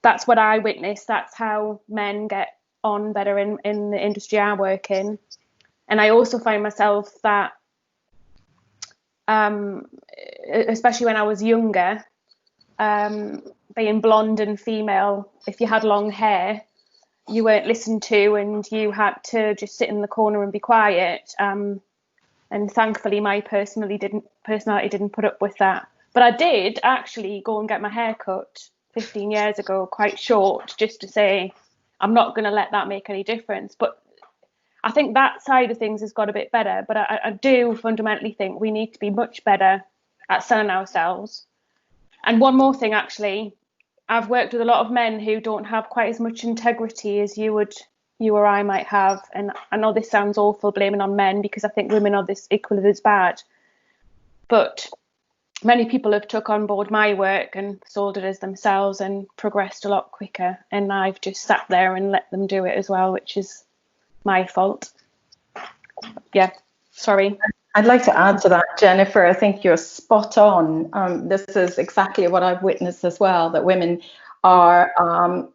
that's what I witnessed. That's how men get on better in the industry I work in. And I also find myself that especially when I was younger, being blonde and female, if you had long hair, you weren't listened to and you had to just sit in the corner and be quiet. And thankfully my personality didn't put up with that. But I did actually go and get my hair cut 15 years ago, quite short, just to say I'm not going to let that make any difference. But I think that side of things has got a bit better, but I do fundamentally think we need to be much better at selling ourselves. And one more thing, actually, I've worked with a lot of men who don't have quite as much integrity as you or I might have. And I know this sounds awful, blaming on men, because I think women are this equally as bad. But many people have took on board my work and sold it as themselves and progressed a lot quicker. And I've just sat there and let them do it as well, which is my fault. Yeah, sorry. I'd like to add to that, Jennifer. I think you're spot on. This is exactly what I've witnessed as well, that women are,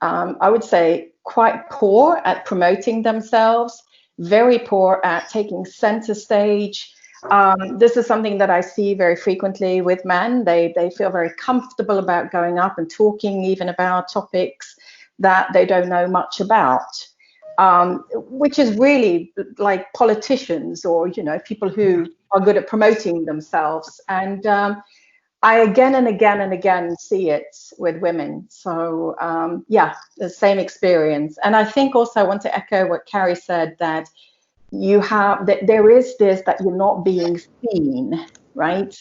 I would say, quite poor at promoting themselves, very poor at taking center stage. This is something that I see very frequently with men. They feel very comfortable about going up and talking even about topics that they don't know much about. Which is really like politicians or, you know, people who are good at promoting themselves. And I again and again see it with women. So yeah, the same experience. And I think also I want to echo what Carrie said, that there is this, that you're not being seen, right?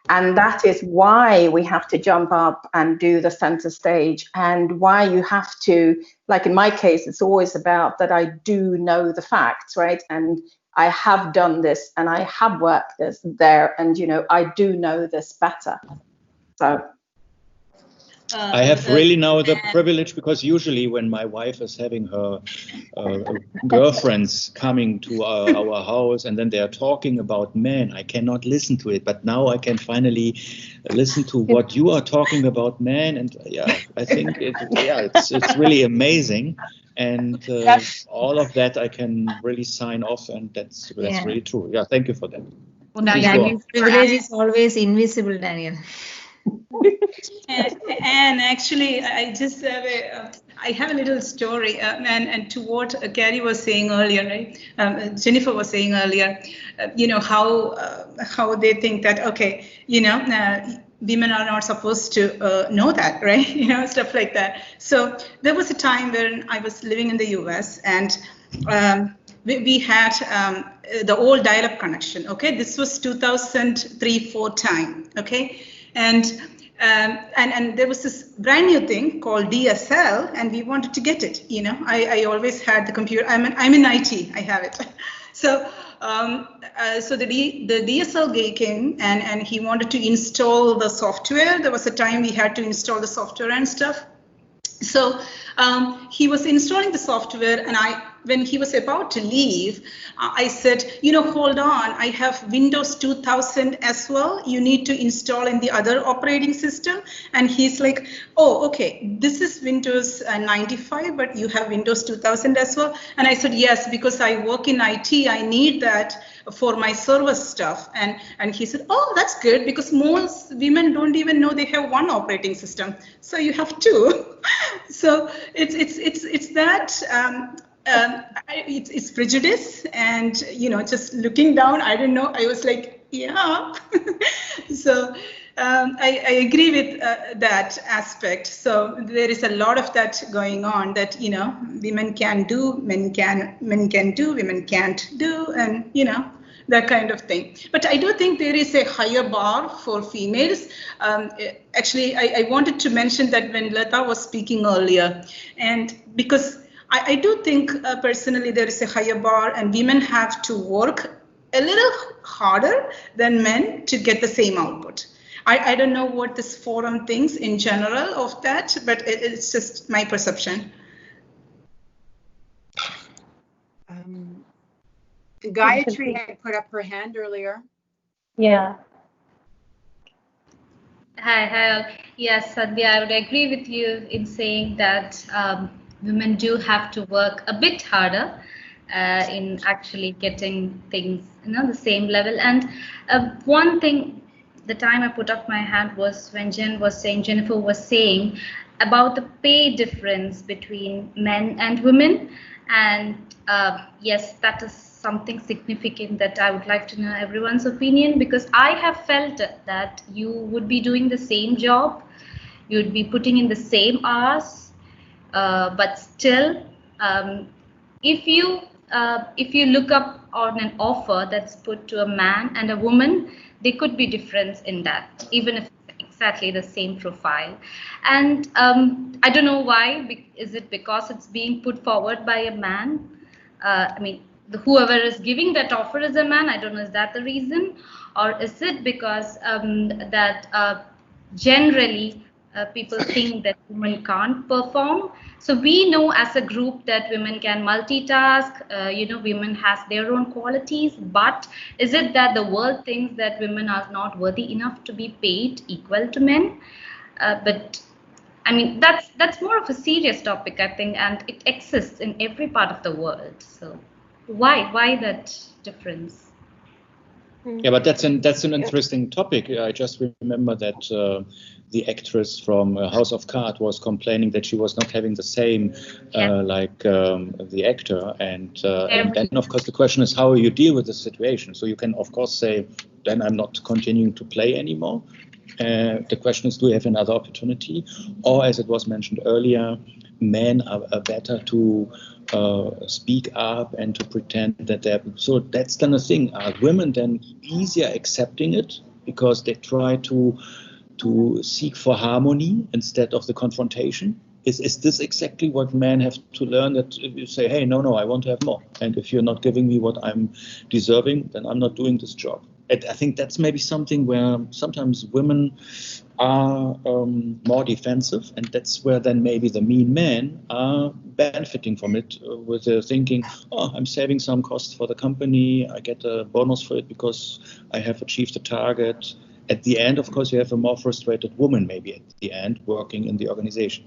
And that is why we have to jump up and do the center stage, and why you have to, like in my case, it's always about that I do know the facts, right? And I have done this and I have worked there, and, you know, I do know this better. So I have really now the privilege, because usually when my wife is having her girlfriends coming to our house and then they are talking about men, I cannot listen to it. But now I can finally listen to what you are talking about men, and yeah, I think it's really amazing. And all of that I can really sign off, and that's really true. Yeah, thank you for that. Well, now Daniel's privilege is always invisible, Daniel. And actually, I just have I have a little story, and to what Carrie was saying earlier, right? Jennifer was saying earlier, you know, how they think that, okay, you know, women are not supposed to know that, right? You know, stuff like that. So there was a time when I was living in the US, and we had the old dial-up connection. Okay, this was 2003-4 time. Okay. And there was this brand new thing called DSL, and we wanted to get it. You know, I always had the computer. I'm in IT. I have it. So so the DSL guy came, and he wanted to install the software. There was a time we had to install the software and stuff. So he was installing the software, and when he was about to leave, I said, hold on, I have Windows 2000 as well. You need to install in the other operating system. And he's like, oh, okay, this is Windows 95, but you have Windows 2000 as well. And I said, yes, because I work in IT, I need that for my server stuff. And he said, oh, that's good, because most women don't even know they have one operating system. So you have two. So it's that it's prejudice, and just looking down, I don't know, I was like, yeah. So I agree with that aspect. So there is a lot of that going on, that women can do, men can do, women can't do, and that kind of thing. But I do think there is a higher bar for females. Actually, I wanted to mention that when Lata was speaking earlier, and because I do think personally there is a higher bar, and women have to work a little harder than men to get the same output. I don't know what this forum thinks in general of that, but it's just my perception. Gayatri had put up her hand earlier. Yeah. Hi. Yes, Sandhya, I would agree with you in saying that women do have to work a bit harder in actually getting things, the same level. And one thing, the time I put up my hand was when Jennifer was saying about the pay difference between men and women. And yes, that is something significant that I would like to know everyone's opinion, because I have felt that you would be doing the same job, you'd be putting in the same hours, but still, if you look up on an offer that's put to a man and a woman, there could be difference in that, even if exactly the same profile. And I don't know why. Is it because it's being put forward by a man? Whoever is giving that offer is a man. I don't know, is that the reason? Or is it because that generally people think that women can't perform? So we know as a group that women can multitask, women has their own qualities, but is it that the world thinks that women are not worthy enough to be paid equal to men? But that's more of a serious topic, I think, and it exists in every part of the world. So why that difference? Yeah, but that's an interesting topic. I just remember that the actress from House of Cards was complaining that she was not having the same like the actor, and then of course the question is how you deal with the situation. So you can of course say, then I'm not continuing to play anymore. The question is, do you have another opportunity? Or as it was mentioned earlier, men are better to speak up and to pretend that they're... So that's then a thing. Are women then easier accepting it because they try to seek for harmony instead of the confrontation? Is this exactly what men have to learn, that if you say, hey, no, I want to have more, and if you're not giving me what I'm deserving, then I'm not doing this job? I think that's maybe something where sometimes women are more defensive, and that's where then maybe the mean men are benefiting from it with the thinking, oh, I'm saving some costs for the company, I get a bonus for it because I have achieved the target. At the end, of course, you have a more frustrated woman maybe at the end working in the organization.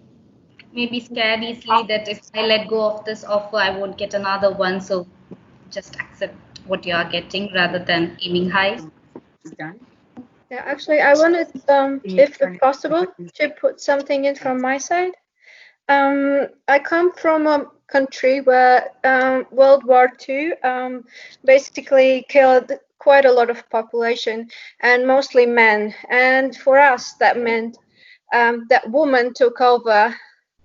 Maybe scared easily that if I let go of this offer, I won't get another one. So just accept what you are getting rather than aiming high. Yeah, actually, I wanted, if possible, to put something in from my side. I come from a country where World War II basically killed quite a lot of population, and mostly men. And for us, that meant that women took over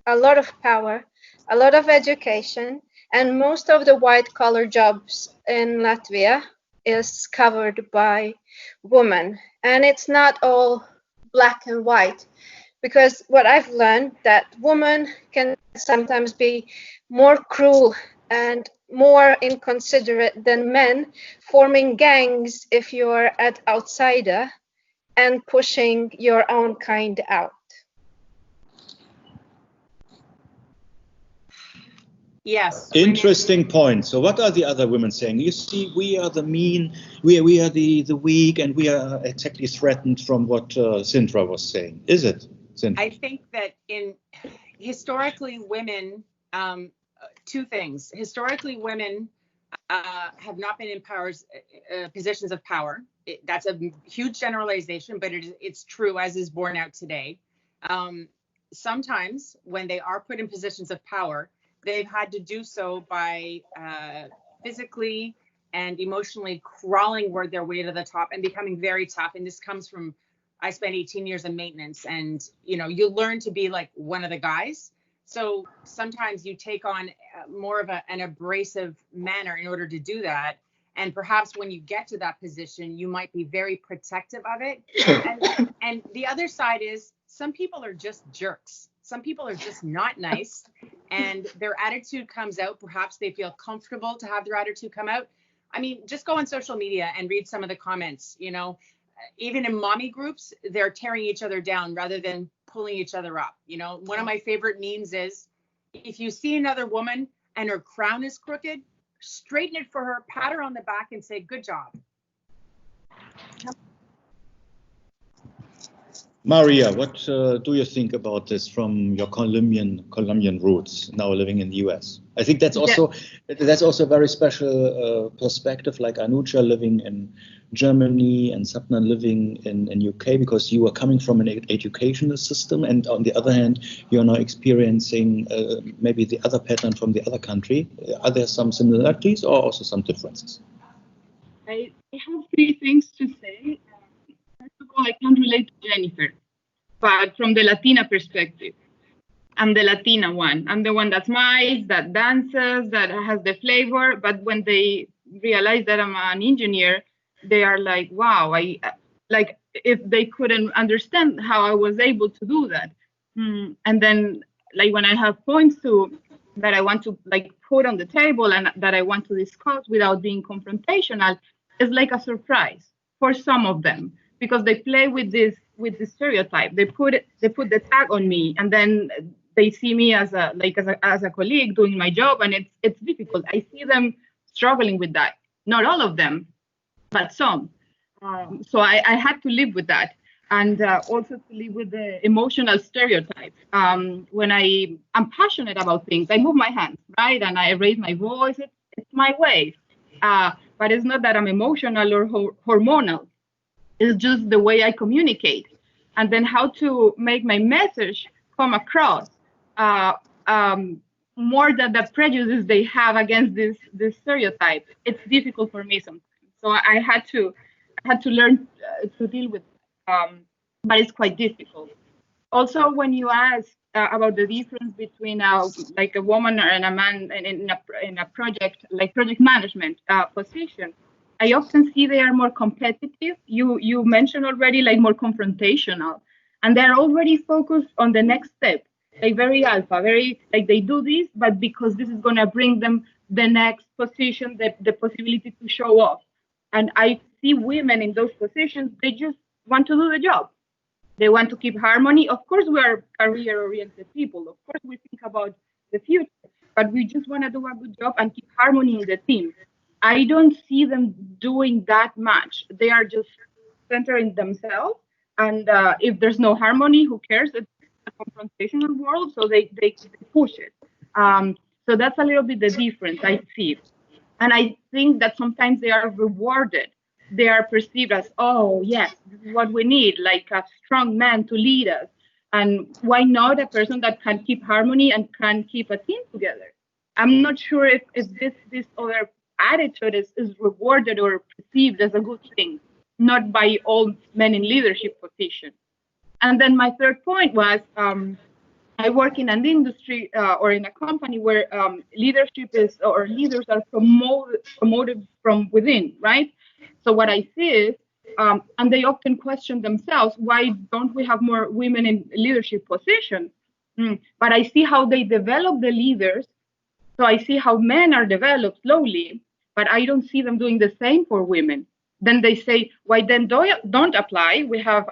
a lot of power, a lot of education, and most of the white-collar jobs in Latvia is covered by women. And it's not all black and white, because what I've learned that women can sometimes be more cruel and more inconsiderate than men, forming gangs if you're an outsider and pushing your own kind out. Yes. Interesting point. So what are the other women saying? You see, we are the mean, we are the weak, and we are exactly threatened from what Sintra was saying. Is it, Sintra? I think that historically women, two things. Historically, women have not been in positions of power. That's a huge generalization, but it's true, as is borne out today. Sometimes when they are put in positions of power, they've had to do so by physically and emotionally crawling their way to the top and becoming very tough. And this comes from, I spent 18 years in maintenance, and you learn to be like one of the guys. So sometimes you take on more of an abrasive manner in order to do that. And perhaps when you get to that position, you might be very protective of it. And the other side is some people are just jerks. Some people are just not nice, and their attitude comes out. Perhaps they feel comfortable to have their attitude come out. I mean, just go on social media and read some of the comments. Even in mommy groups, they're tearing each other down rather than pulling each other up. One of my favorite memes is, if you see another woman and her crown is crooked, straighten it for her, pat her on the back and say, good job. Maria, what do you think about this from your Colombian roots, now living in the US? I think that's also a very special perspective, like Anuja living in Germany and Sapna living in UK, because you are coming from an educational system, and on the other hand, you're now experiencing maybe the other pattern from the other country. Are there some similarities or also some differences? I have three things to say. First of all, I can't relate to Jennifer, but from the Latina perspective, I'm the Latina one. I'm the one that smiles, that dances, that has the flavor. But when they realize that I'm an engineer, they are like, wow, like if they couldn't understand how I was able to do that. And then like when I have points that I want to like put on the table and that I want to discuss without being confrontational, it's like a surprise for some of them, because they play with this stereotype. They put the tag on me, and then they see me as a colleague doing my job, and it's difficult. I see them struggling with that. Not all of them, but some. So I had to live with that, and also to live with the emotional stereotype. When I'm passionate about things, I move my hands, right, and I raise my voice. It's my way. But it's not that I'm emotional or hormonal. It's just the way I communicate, and then how to make my message come across more than the prejudices they have against this stereotype. It's difficult for me sometimes, so I had to learn to deal with it. But it's quite difficult. Also, when you ask about the difference between like a woman and a man in a project management position, I often see they are more competitive. You mentioned already, like more confrontational, and they're already focused on the next step, like very alpha, very like they do this, but because this is gonna bring them the next position, the possibility to show off. And I see women in those positions, they just want to do the job. They want to keep harmony. Of course, we are career-oriented people. Of course, we think about the future, but we just want to do a good job and keep harmony in the team. I don't see them doing that much. They are just centering themselves. And if there's no harmony, who cares? It's a confrontational world, so they push it. So that's a little bit the difference I see. And I think that sometimes they are rewarded. They are perceived as, oh, yes, this is what we need, like a strong man to lead us. And why not a person that can keep harmony and can keep a team together? I'm not sure if this other attitude is rewarded or perceived as a good thing, not by all men in leadership positions. And then my third point was, I work in an industry or in a company where leadership leaders are promoted from within, right? So what I see is, and they often question themselves, why don't we have more women in leadership positions? But I see how they develop the leaders. So I see how men are developed slowly, but I don't see them doing the same for women. Then they say, why then don't apply? We have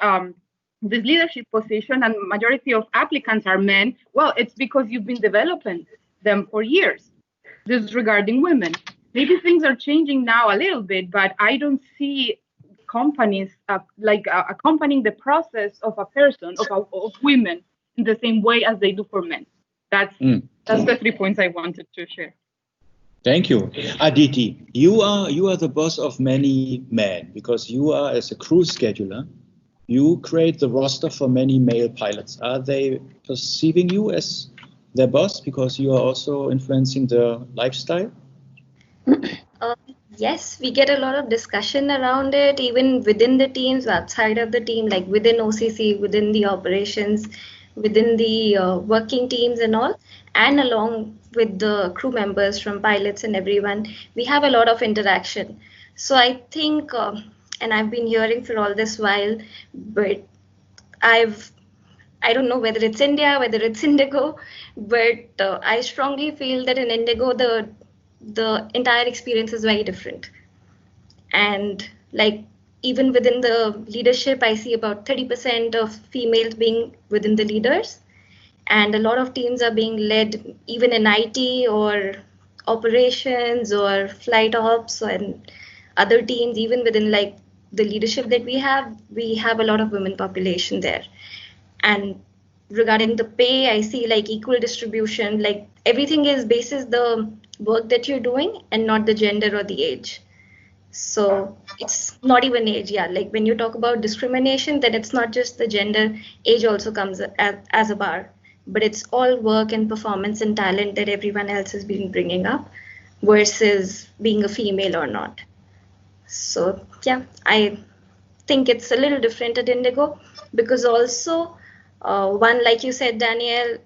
this leadership position and majority of applicants are men. Well, it's because you've been developing them for years. disregarding women. Maybe things are changing now a little bit, but I don't see companies accompanying the process of a person, of women, in the same way as they do for men. That's the 3 points I wanted to share. Thank you. Aditi, you are the boss of many men, because you are, as a crew scheduler, you create the roster for many male pilots. Are they perceiving you as their boss because you are also influencing their lifestyle? Yes, we get a lot of discussion around it, even within the teams, outside of the team, like within OCC, within the operations, within the working teams and all, and along with the crew members from pilots and everyone. We have a lot of interaction. So I think, and I've been hearing for all this while, but I don't know whether it's India, whether it's Indigo, but I strongly feel that in Indigo, the entire experience is very different. And like even within the leadership, I see about 30% of females being within the leaders, and a lot of teams are being led even in IT or operations or flight ops and other teams. Even within like the leadership that we have a lot of women population there. And regarding the pay, I see like equal distribution, like everything is basis the work that you're doing and not the gender or the age. So it's not even age, yeah. Like when you talk about discrimination, then it's not just the gender, age also comes as a bar, but it's all work and performance and talent that everyone else has been bringing up versus being a female or not. So yeah, I think it's a little different at Indigo, because also one, like you said, Danielle,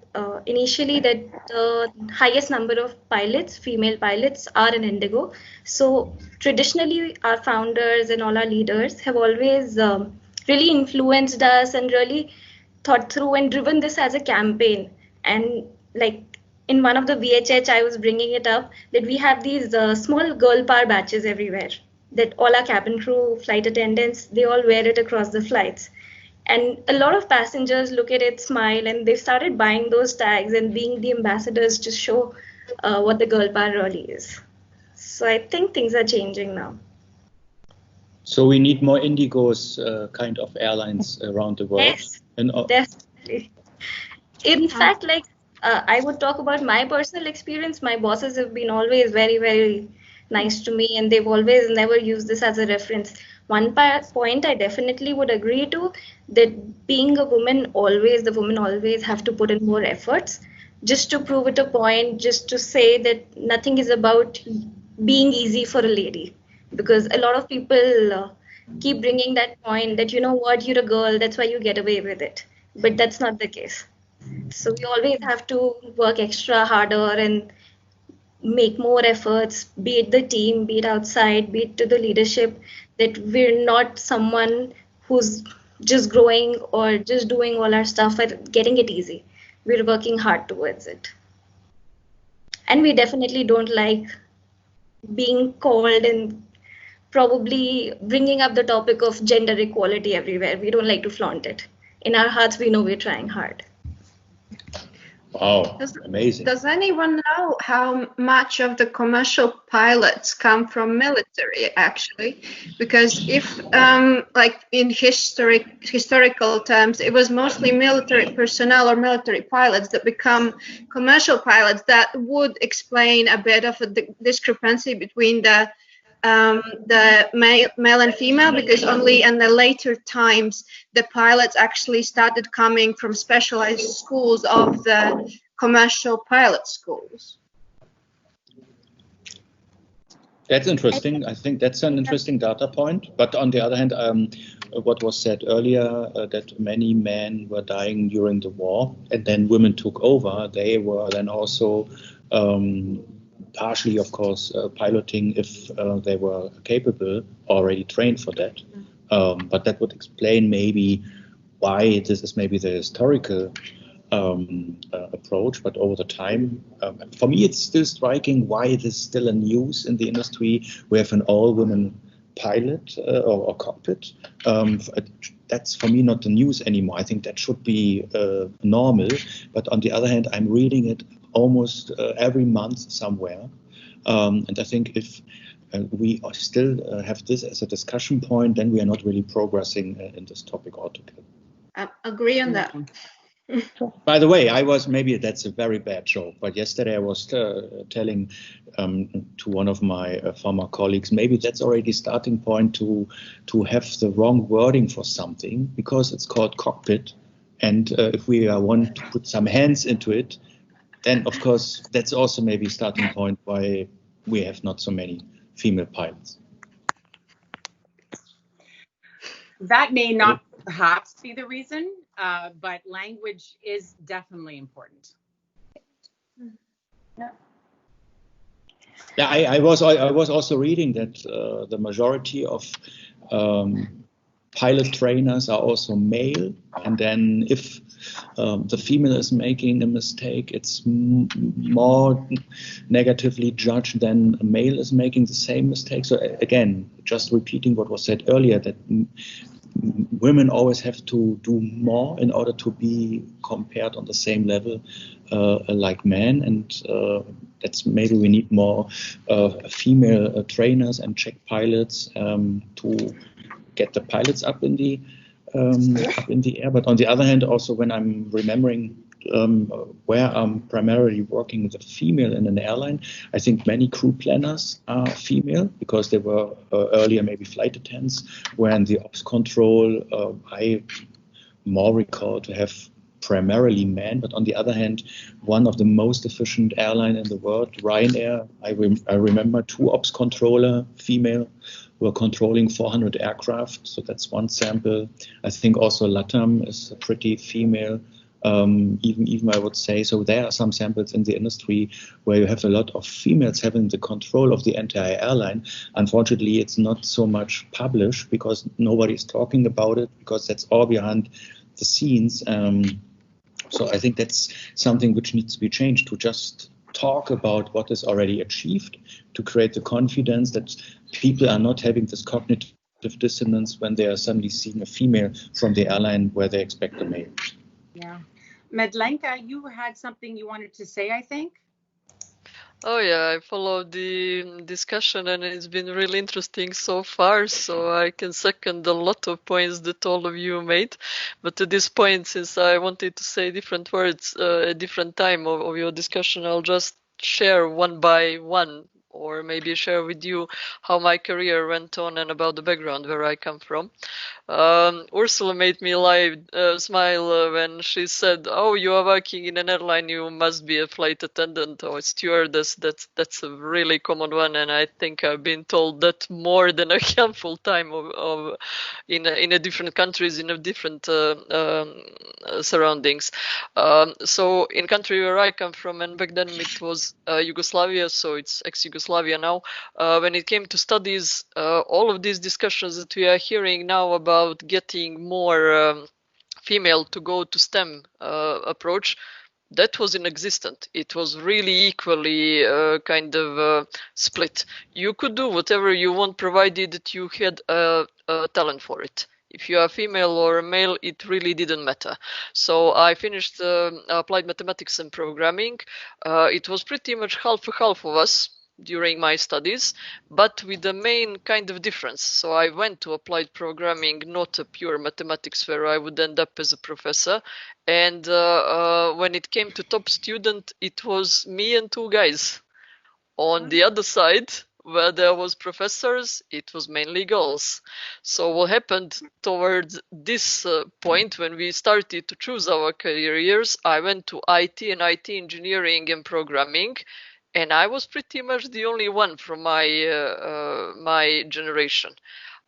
initially that the highest number of pilots, female pilots, are in Indigo. So traditionally, our founders and all our leaders have always really influenced us and really thought through and driven this as a campaign. And like in one of the VHH, I was bringing it up that we have these small girl power badges everywhere, that all our cabin crew, flight attendants, they all wear it across the flights. And a lot of passengers look at it, smile, and they've started buying those tags and being the ambassadors to show what the girl power really is. So I think things are changing now. So we need more Indigos kind of airlines around the world. Yes, definitely. In fact, like I would talk about my personal experience. My bosses have been always very, very nice to me, and they've always never used this as a reference. One point I definitely would agree to, that being a woman, always, the women always have to put in more efforts just to prove it a point, just to say that nothing is about being easy for a lady. Because a lot of people keep bringing that point that, you know what, you're a girl, that's why you get away with it. But that's not the case. So we always have to work extra harder and make more efforts, be it the team, be it outside, be it to the leadership, that we're not someone who's just growing or just doing all our stuff and getting it easy. We're working hard towards it. And we definitely don't like being called and probably bringing up the topic of gender equality everywhere. We don't like to flaunt it. In our hearts, we know we're trying hard. Wow, amazing. Does anyone know how much of the commercial pilots come from military, actually? Because if, like in historical terms, it was mostly military personnel or military pilots that become commercial pilots, that would explain a bit of a discrepancy between the male and female, because only in the later times the pilots actually started coming from specialized schools of the commercial pilot schools. That's interesting. I think that's an interesting data point. But on the other hand, what was said earlier, that many men were dying during the war and then women took over, they were then also partially, of course, piloting if they were capable, already trained for that. But that would explain maybe why this is maybe the historical approach. But over the time, for me, it's still striking why it is still a news in the industry. We have an all-women pilot or cockpit. That's for me not the news anymore. I think that should be normal. But on the other hand, I'm reading it almost every month somewhere. And I think if we still have this as a discussion point, then we are not really progressing in this topic altogether. Agree on that. By the way, maybe that's a very bad joke, but yesterday I was telling to one of my former colleagues, maybe that's already a starting point to have the wrong wording for something, because it's called cockpit. And if we want to put some hands into it, then of course that's also maybe a starting point why we have not so many female pilots. That may not perhaps be the reason, but language is definitely important. Yeah, I was also reading that the majority of pilot trainers are also male, and then if the female is making a mistake, it's more negatively judged than a male is making the same mistake. So again, just repeating what was said earlier, that women always have to do more in order to be compared on the same level like men, and that's maybe we need more female trainers and check pilots to get the pilots up in the air. But on the other hand, also when I'm remembering where I'm primarily working with a female in an airline, I think many crew planners are female, because they were earlier maybe flight attendants, where in the ops control I more recall to have primarily men. But on the other hand, one of the most efficient airline in the world, Ryanair, I remember 2 ops controller female were controlling 400 aircraft, so that's one sample. I think also LATAM is a pretty female, even I would say. So there are some samples in the industry where you have a lot of females having the control of the entire airline. Unfortunately, it's not so much published because nobody's talking about it, because that's all behind the scenes. So I think that's something which needs to be changed, to just talk about what is already achieved, to create the confidence that people are not having this cognitive dissonance when they are suddenly seeing a female from the airline where they expect a male. Yeah. Medlenka, you had something you wanted to say, I think? Oh yeah, I followed the discussion and it's been really interesting so far, so I can second a lot of points that all of you made. But at this point, since I wanted to say different words at a different time of your discussion, I'll just share one by one, or maybe share with you how my career went on and about the background where I come from. Ursula made me smile when she said, "Oh, you are working in an airline, you must be a flight attendant or a stewardess." That's a really common one, and I think I've been told that more than a handful time in a different countries, in a different surroundings. So in country where I come from, and back then it was Yugoslavia, so it's ex-Yugoslavia now. When it came to studies, all of these discussions that we are hearing now about getting more female to go to STEM approach, that was inexistent. It was really equally kind of split. You could do whatever you want, provided that you had a talent for it. If you are female or a male, it really didn't matter. So I finished applied mathematics and programming. It was pretty much half of us during my studies, but with the main kind of difference. So I went to applied programming, not a pure mathematics where I would end up as a professor. And when it came to top student, it was me and 2 guys. On the other side, where there was professors, it was mainly girls. So what happened towards this point, when we started to choose our careers, I went to IT and IT engineering and programming, and I was pretty much the only one from my my generation.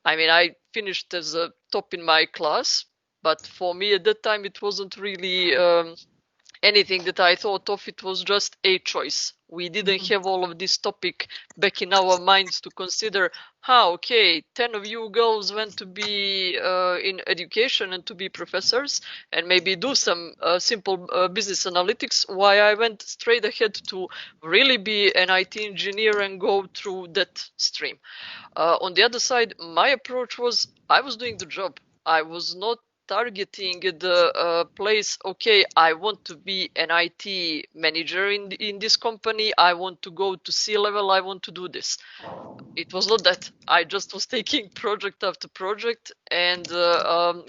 I mean, I finished as a top in my class, but for me at that time it wasn't really anything that I thought of. It was just a choice. We didn't have all of this topic back in our minds to consider, okay, 10 of you girls went to be in education and to be professors and maybe do some simple business analytics, why I went straight ahead to really be an IT engineer and go through that stream. On the other side, my approach was, I was doing the job. I was not targeting the place, okay, I want to be an IT manager in this company, I want to go to C-level, I want to do this. It was not that. I just was taking project after project, and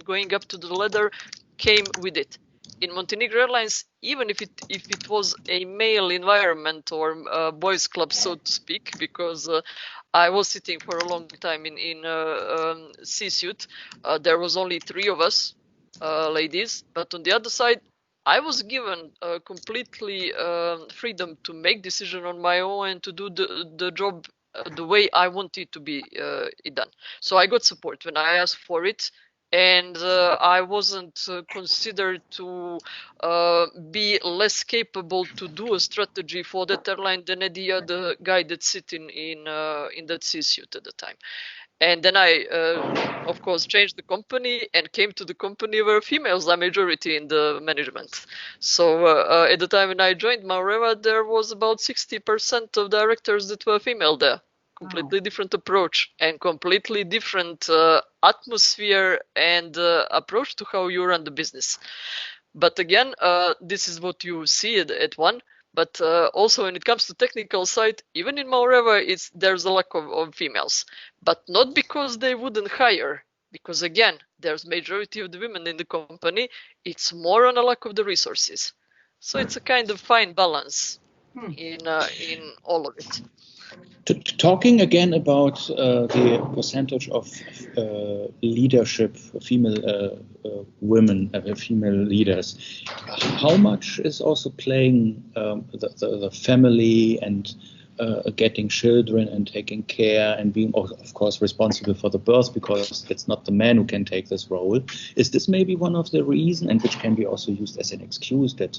going up to the ladder came with it. In Montenegro Airlines, even if it was a male environment or boys club, so to speak, because I was sitting for a long time in C-suite, there was only 3 of us, ladies. But on the other side, I was given completely freedom to make decision on my own and to do the job the way I want it to be done. So I got support when I asked for it, and I wasn't considered to be less capable to do a strategy for that airline than any other guy that sit in that C-suite at the time. And then I, of course, changed the company and came to the company where females are majority in the management. So at the time when I joined Maureva, there was about 60% of directors that were female there. Completely different approach and completely different atmosphere and approach to how you run the business. But again, this is what you see at one. But also when it comes to technical side, even in Maureva, there's a lack of females. But not because they wouldn't hire, because again, there's majority of the women in the company. It's more on a lack of the resources. So it's a kind of fine balance in all of it. Talking again about the percentage of leadership, female women, female leaders, how much is also playing the family and getting children and taking care and being, of course, responsible for the birth, because it's not the man who can take this role. Is this maybe one of the reasons, and which can be also used as an excuse, that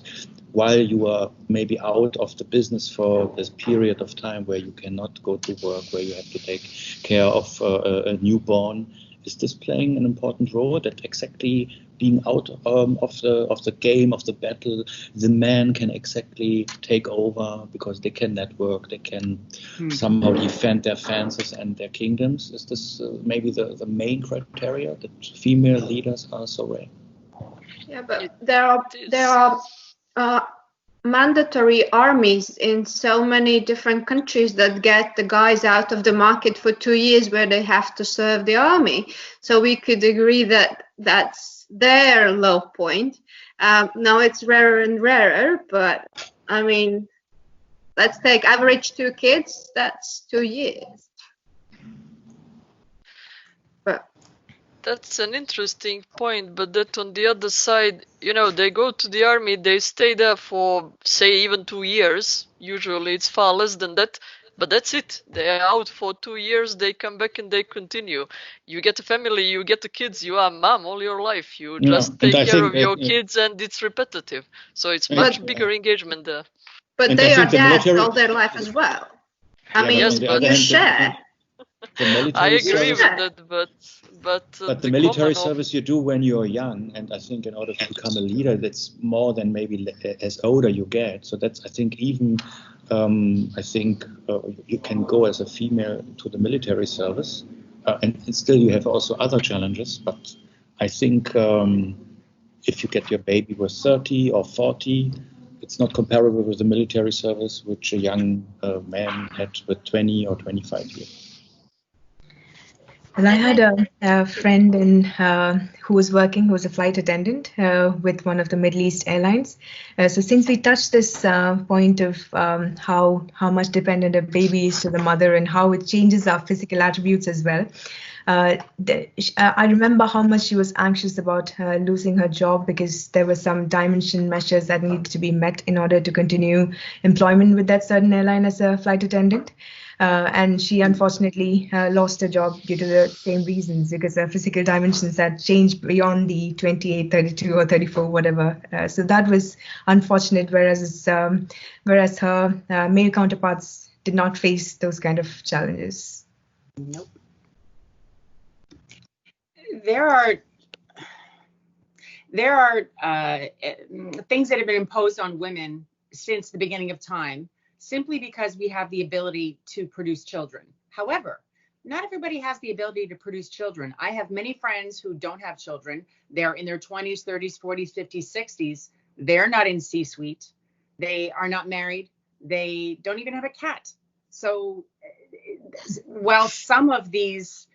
while you are maybe out of the business for this period of time where you cannot go to work, where you have to take care of a newborn, is this playing an important role, that exactly being out of the game, of the battle, the men can exactly take over because they can network, they can somehow defend their fences and their kingdoms? Is this maybe the main criteria, that female leaders are so rare? Yeah, but there are mandatory armies in so many different countries that get the guys out of the market for 2 years where they have to serve the army. So we could agree that that's their low point. Now it's rarer and rarer, but I mean, let's take average 2 kids, that's 2 years. That's an interesting point, but that on the other side, you know, they go to the army, they stay there for, say, even 2 years. Usually it's far less than that, but that's it. They are out for 2 years, they come back and they continue. You get a family, you get the kids, you are mom all your life. You just take care of your kids, and it's repetitive. So it's much bigger engagement there. But they are dads all their life as well. I mean, you share. I agree with that, but the military service you do when you're young, and I think in order to become a leader, that's more than maybe as older you get. So that's, I think, even you can go as a female to the military service, and still you have also other challenges. But I think if you get your baby with 30 or 40, it's not comparable with the military service, which a young man had with 20 or 25 years. Well, I had a friend who was a flight attendant with one of the Middle East airlines. So since we touched this point of how much dependent a baby is to the mother and how it changes our physical attributes as well, I remember how much she was anxious about losing her job because there were some dimension measures that needed to be met in order to continue employment with that certain airline as a flight attendant. And she unfortunately lost her job due to the same reasons, because her physical dimensions had changed beyond the 28, 32 or 34, whatever. So that was unfortunate, whereas her male counterparts did not face those kind of challenges. Nope. There are things that have been imposed on women since the beginning of time, simply because we have the ability to produce children. However, not everybody has the ability to produce children. I have many friends who don't have children. They're in their 20s, 30s, 40s, 50s, 60s. They're not in C-suite. They are not married. They don't even have a cat. So while some of these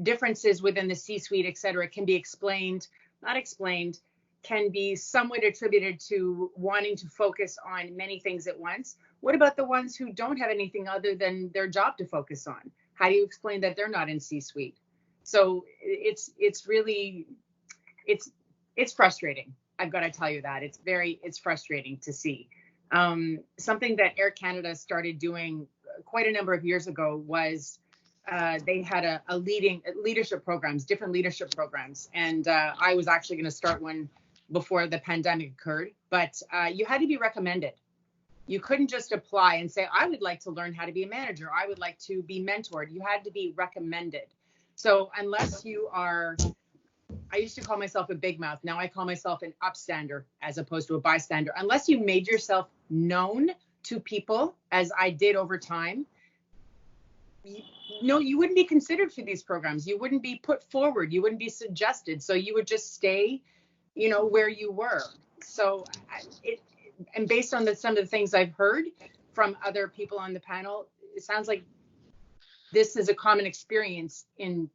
differences within the C-suite, et cetera, can be explained, not explained, can be somewhat attributed to wanting to focus on many things at once. What about the ones who don't have anything other than their job to focus on? How do you explain that they're not in C-suite? So it's really, it's frustrating. I've got to tell you that. It's frustrating to see. Something that Air Canada started doing quite a number of years ago was they had a leadership programs, different leadership programs. And I was actually going to start one before the pandemic occurred, but you had to be recommended. You couldn't just apply and say, I would like to learn how to be a manager. I would like to be mentored. You had to be recommended. So unless you are, I used to call myself a big mouth. Now I call myself an upstander as opposed to a bystander. Unless you made yourself known to people, as I did over time, you wouldn't be considered for these programs. You wouldn't be put forward. You wouldn't be suggested. So you would just stay, where you were. So and based on some of the things I've heard from other people on the panel, it sounds like this is a common experience in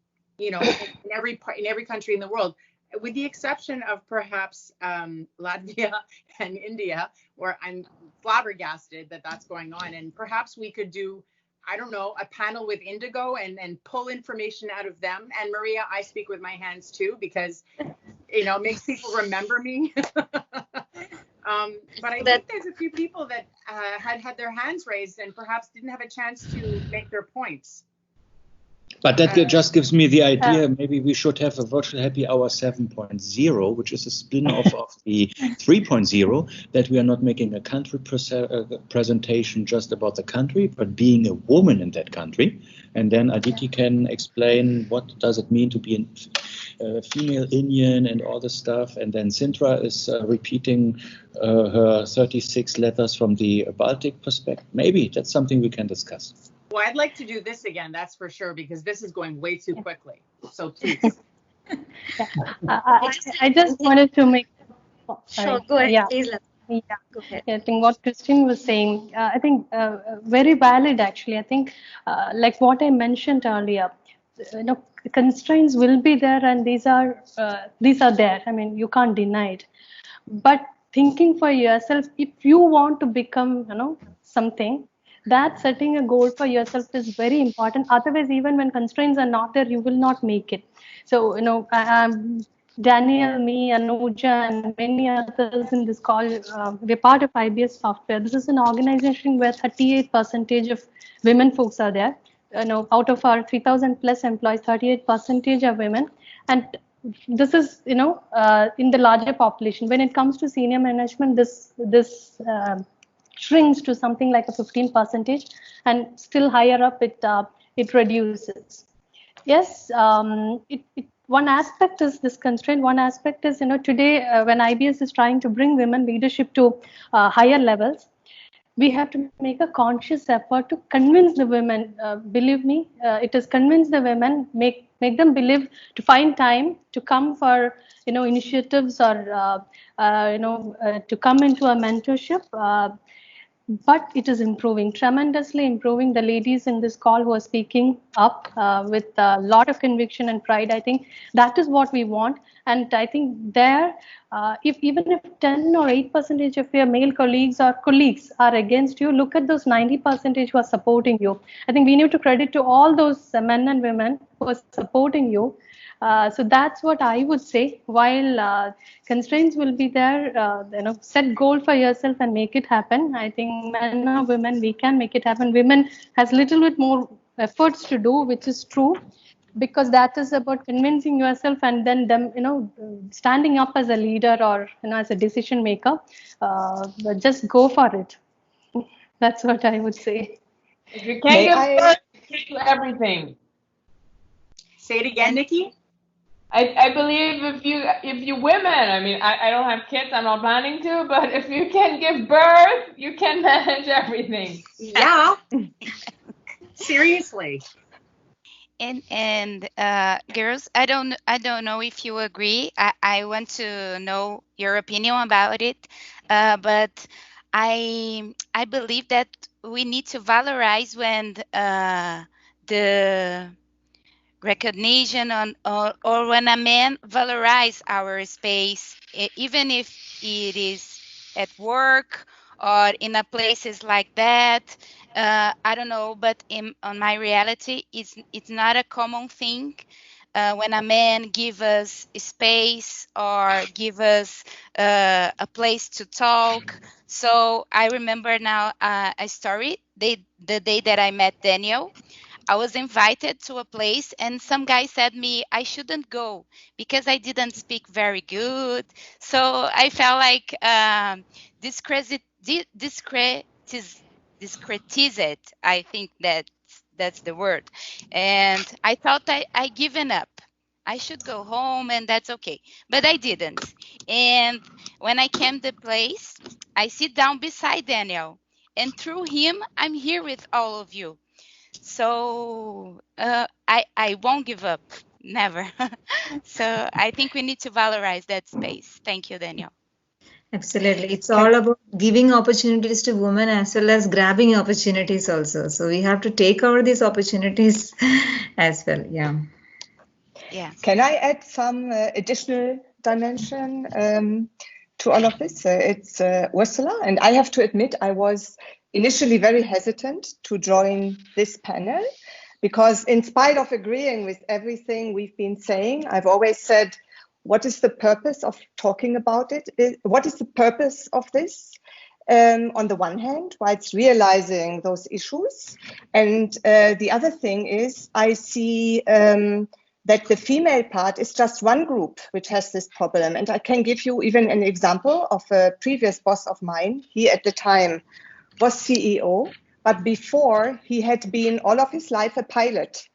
every country in the world, with the exception of perhaps Latvia and India, where I'm flabbergasted that that's going on. And perhaps we could do, I don't know, a panel with Indigo and pull information out of them. And Maria, I speak with my hands too, because it makes people remember me. But I think there's a few people that had their hands raised and perhaps didn't have a chance to make their points. But that just gives me the idea, maybe we should have a virtual happy hour 7.0, which is a spin-off of the 3.0, that we are not making a country presentation just about the country, but being a woman in that country. And then Aditi can explain what does it mean to be a female Indian and all this stuff. And then Sintra is repeating her 36 letters from the Baltic perspective. Maybe that's something we can discuss. Well, I'd like to do this again, that's for sure, because this is going way too quickly. So please. I just wanted to make. Sure, go ahead. Yeah. Please, Yeah. go ahead. I think what Christine was saying, I think very valid actually. I think like what I mentioned earlier, constraints will be there, and these are there. I mean, you can't deny it. But thinking for yourself, if you want to become, something, that setting a goal for yourself is very important. Otherwise, even when constraints are not there, you will not make it. So, Daniel, me, Anuja, and many others in this call, we're part of IBS Software. This is an organization where 38% of women folks are there. Out of our 3,000 plus employees, 38% are women. And this is, in the larger population. When it comes to senior management, this shrinks to something like a 15%, and still higher up it reduces. Yes, one aspect is this constraint. One aspect is, today when IBS is trying to bring women leadership to higher levels, we have to make a conscious effort to convince the women. Believe me, it is convince the women, make them believe, to find time to come for initiatives or to come into a mentorship. But it is improving, tremendously improving. The ladies in this call who are speaking up with a lot of conviction and pride, I think that is what we want. And I think there, even if 10 or 8% of your male colleagues are against you, look at those 90% who are supporting you. I think we need to credit to all those men and women who are supporting you. So that's what I would say. While constraints will be there, set goal for yourself and make it happen. I think men or women, we can make it happen. Women has little bit more efforts to do, which is true, because that is about convincing yourself and then them, standing up as a leader or as a decision maker. But just go for it. That's what I would say. If you can't give birth, you can't do everything. Say it again, Nikki. I believe if you women, I mean, I don't have kids, I'm not planning to, but if you can give birth, you can manage everything. Yeah. Seriously. And girls, I don't know if you agree. I want to know your opinion about it. But I believe that we need to valorize when the recognition or when a man valorize our space, even if it is at work or in a places like that. I don't know, but on my reality, it's not a common thing. When a man give us space or give us a place to talk. So I remember now a story. The day that I met Daniel, I was invited to a place and some guy said me I shouldn't go because I didn't speak very good. So I felt like discretized. I think that's the word. And I thought I given up. I should go home and that's okay. But I didn't. And when I came to the place, I sit down beside Daniel. And through him, I'm here with all of you. So I won't give up, never. So I think we need to valorize that space. Thank you, Daniel. Absolutely. It's all about giving opportunities to women as well as grabbing opportunities also. So we have to take over these opportunities as well. Yeah. Yeah. Can I add some additional dimension to all of this? It's Ursula, and I have to admit I was initially very hesitant to join this panel because in spite of agreeing with everything we've been saying, I've always said, what is the purpose of talking about it? What is the purpose of this? On the one hand, why it's realizing those issues. And the other thing is I see that the female part is just one group which has this problem. And I can give you even an example of a previous boss of mine. He at the time was CEO, but before he had been all of his life a pilot.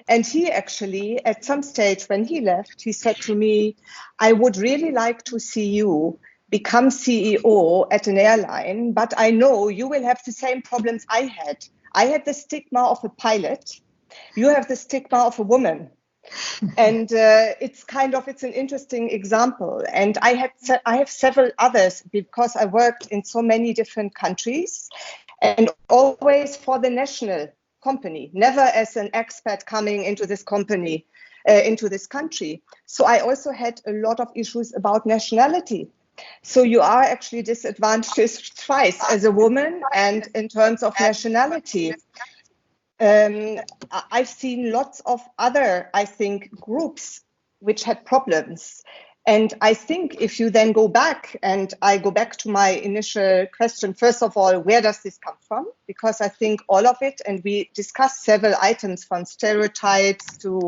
And he actually, at some stage when he left, he said to me, I would really like to see you become CEO at an airline, but I know you will have the same problems I had. I had the stigma of a pilot. You have the stigma of a woman. And it's an interesting example. And I have several others because I worked in so many different countries and always for the national company, never as an expat coming into this company, into this country. So I also had a lot of issues about nationality. So you are actually disadvantaged twice as a woman and in terms of nationality. I've seen lots of other, groups which had problems. And I think if you then go back, and I go back to my initial question, first of all, where does this come from? Because I think all of it, and we discussed several items from stereotypes to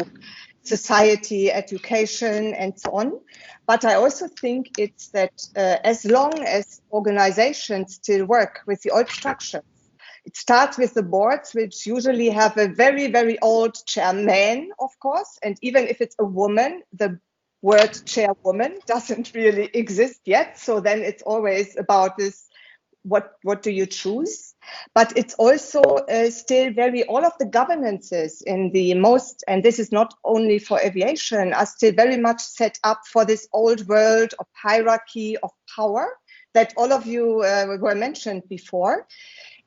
society, education, and so on. But I also think it's that as long as organizations still work with the old structures, it starts with the boards, which usually have a very, very old chairman, of course. And even if it's a woman, the word chairwoman doesn't really exist yet. So then it's always about this, what do you choose? But it's also still all of the governances in the most, and this is not only for aviation, are still very much set up for this old world of hierarchy of power that all of you were mentioned before.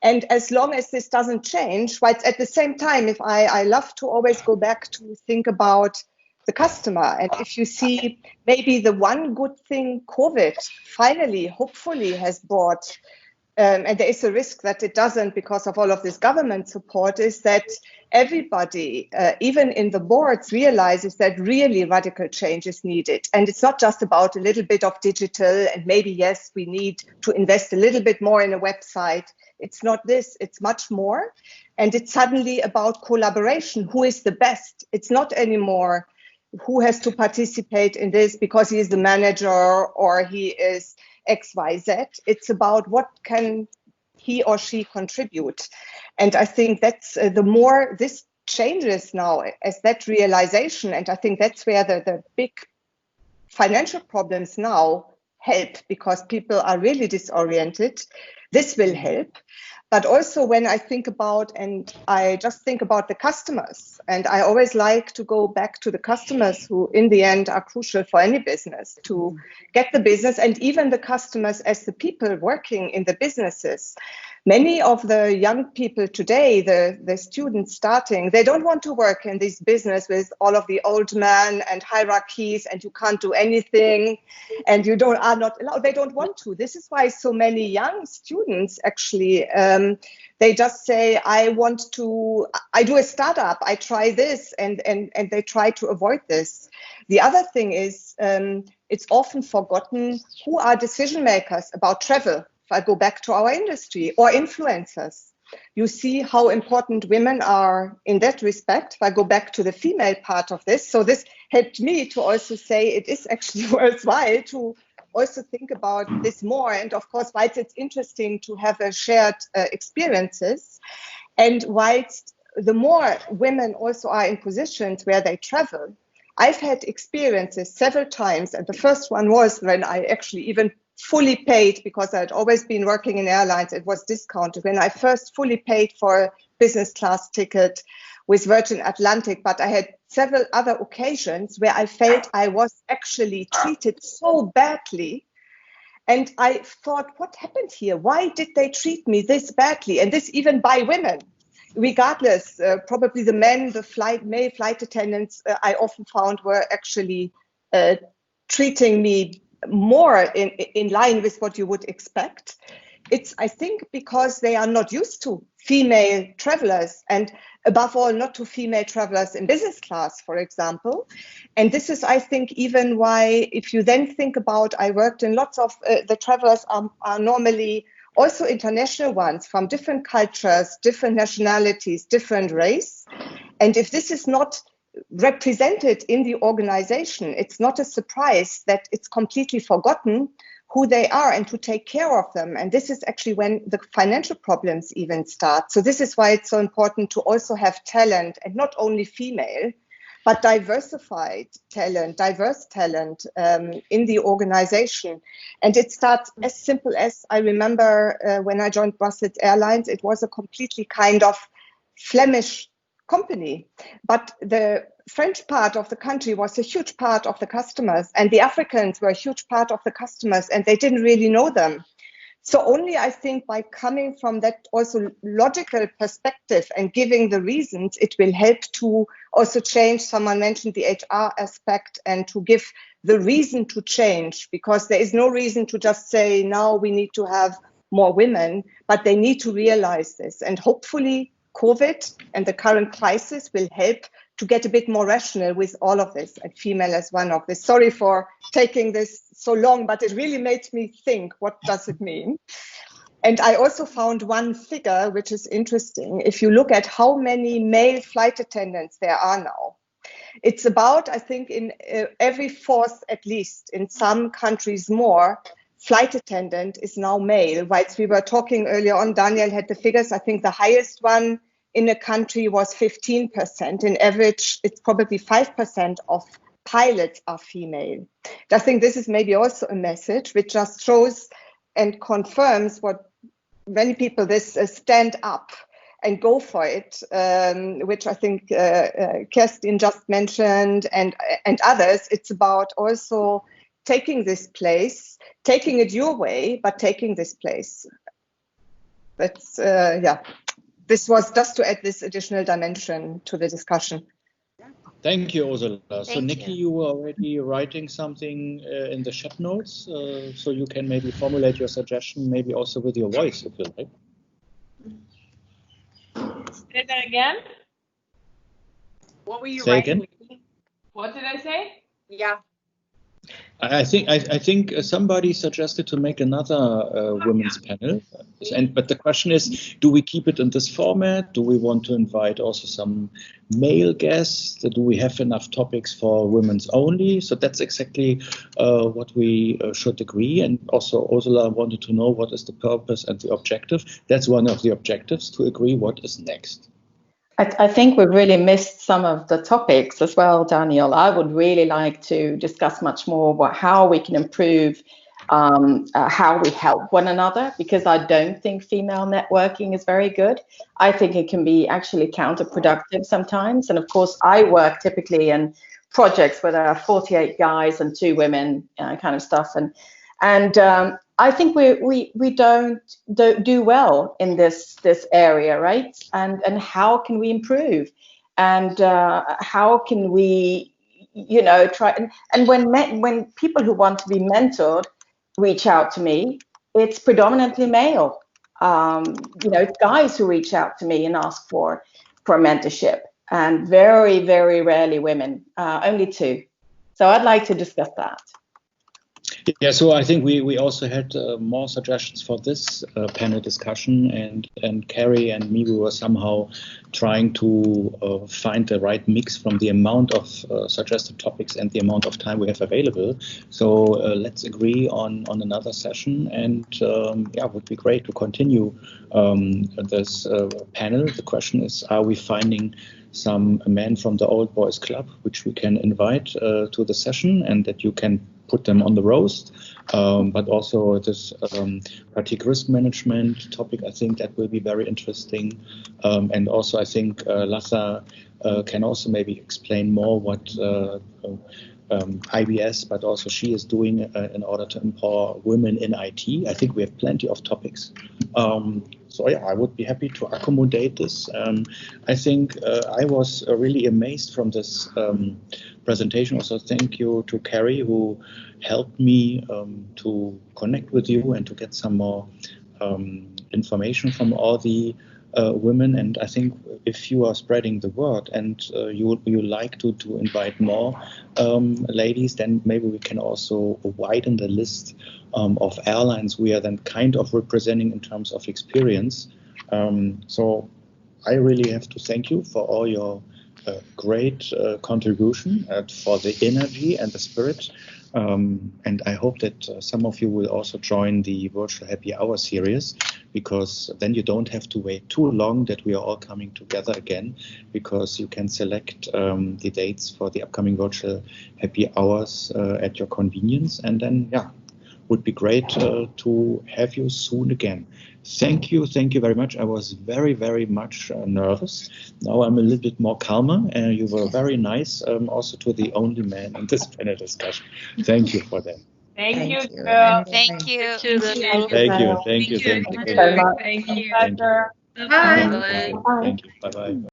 And as long as this doesn't change, right, at the same time, if I love to always go back to think about the customer. And if you see maybe the one good thing COVID finally, hopefully has brought, and there is a risk that it doesn't because of all of this government support, is that everybody, even in the boards, realizes that really radical change is needed. And it's not just about a little bit of digital and maybe, yes, we need to invest a little bit more in a website. It's not this, it's much more. And it's suddenly about collaboration. Who is the best? It's not anymore who has to participate in this because he is the manager or he is XYZ. It's about what can he or she contribute. And I think that's the more this changes now as that realization. And I think that's where the big financial problems now help because people are really disoriented. This will help. But also when I think about, and I just think about the customers, and I always like to go back to the customers who in the end are crucial for any business to get the business, and even the customers as the people working in the businesses. Many of the young people today, the students starting, they don't want to work in this business with all of the old men and hierarchies, and you can't do anything, and you are not allowed. They don't want to. This is why so many young students actually, they just say, I do a startup, I try this, and they try to avoid this. The other thing is, it's often forgotten who are decision makers about travel. If I go back to our industry, or influencers, you see how important women are in that respect. If I go back to the female part of this, so this helped me to also say it is actually worthwhile to also think about this more. And of course, whilst it's interesting to have a shared experiences, and whilst the more women also are in positions where they travel, I've had experiences several times, and the first one was when I actually even fully paid, because I'd always been working in airlines, it was discounted, when I first fully paid for a business class ticket with Virgin Atlantic, but I had several other occasions where I felt I was actually treated so badly. And I thought, what happened here? Why did they treat me this badly? And this even by women. Regardless, probably the men, the male flight attendants, I often found were actually treating me more in line with what you would expect. It's, I think, because they are not used to female travelers, and above all, not to female travelers in business class, for example. And this is, I think, even why, if you then think about, I worked in lots of, the travelers are normally also international ones from different cultures, different nationalities, different race. And if this is not represented in the organization, it's not a surprise that it's completely forgotten who they are and to take care of them. And this is actually when the financial problems even start. So this is why it's so important to also have talent, and not only female, but diversified talent, diverse talent in the organization. And it starts as simple as, I remember when I joined Brussels Airlines, it was a completely kind of Flemish company, but the French part of the country was a huge part of the customers, and the Africans were a huge part of the customers, and they didn't really know them. So only, I think, by coming from that also logical perspective and giving the reasons, it will help to also change. Someone mentioned the HR aspect, and to give the reason to change, because there is no reason to just say, now we need to have more women, but they need to realize this. And hopefully COVID and the current crisis will help to get a bit more rational with all of this, and female as one of this. Sorry for taking this so long, but it really made me think, what does it mean? And I also found one figure which is interesting. If you look at how many male flight attendants there are now, it's about, I think, in every fourth, at least, in some countries more, flight attendant is now male. Whilst we were talking earlier on, Daniel had the figures. I think the highest one in a country was 15%. In average, it's probably 5% of pilots are female. I think this is maybe also a message which just shows and confirms what many people stand up and go for it, which I think Kerstin just mentioned, and others. It's about also taking this place, taking it your way, but taking this place. That's, yeah, this was just to add this additional dimension to the discussion. Thank you, Ursula. So, Thank Nikki, you. you were already writing something in the chat notes, so you can maybe formulate your suggestion, maybe also with your voice, if you like. Say that again? What were you Say writing? again? What did I say? Yeah. I think somebody suggested to make another women's panel, but the question is, do we keep it in this format? Do we want to invite also some male guests? Do we have enough topics for women's only? So that's exactly what we should agree. And also Ursula wanted to know what is the purpose and the objective. That's one of the objectives, to agree what is next. I think we've really missed some of the topics as well, Daniel. I would really like to discuss much more about how we can improve how we help one another, because I don't think female networking is very good. I think it can be actually counterproductive sometimes. And of course, I work typically in projects where there are 48 guys and 2 women, kind of stuff. And I think we don't do well in this area, right? And how can we improve? And how can we, try? And when people who want to be mentored reach out to me, it's predominantly male. It's guys who reach out to me and ask for mentorship, and very, very rarely women, only 2. So I'd like to discuss that. Yeah, so I think we also had more suggestions for this panel discussion, and Carrie and me, we were somehow trying to find the right mix from the amount of suggested topics and the amount of time we have available. So let's agree on another session, and yeah, it would be great to continue this panel. The question is, are we finding some men from the Old Boys Club which we can invite to the session, and that you can put them on the roast, but also this fatigue risk management topic, I think that will be very interesting. And also I think Lassa can also maybe explain more what IBS, but also she is doing in order to empower women in IT. I think we have plenty of topics. So yeah, I would be happy to accommodate this. I think I was really amazed from this presentation. Also, thank you to Carrie, who helped me to connect with you and to get some more information from all the women. And I think if you are spreading the word and you like to invite more ladies, then maybe we can also widen the list of airlines we are then kind of representing in terms of experience. So I really have to thank you for all your great contribution, for the energy and the spirit. And I hope that some of you will also join the Virtual Happy Hour series, because then you don't have to wait too long that we are all coming together again, because you can select the dates for the upcoming Virtual Happy Hours at your convenience. And then, yeah, would be great to have you soon again. Thank you very much. I was very, very much nervous. Now I'm a little bit more calmer, and you were very nice, also to the only man in this panel discussion. Thank you for that. Thank you. Thank you. Thank you, Daniel. Thank you. Thank you. Very much. Thank you. Thank you. Bye. Thank you. Bye-bye.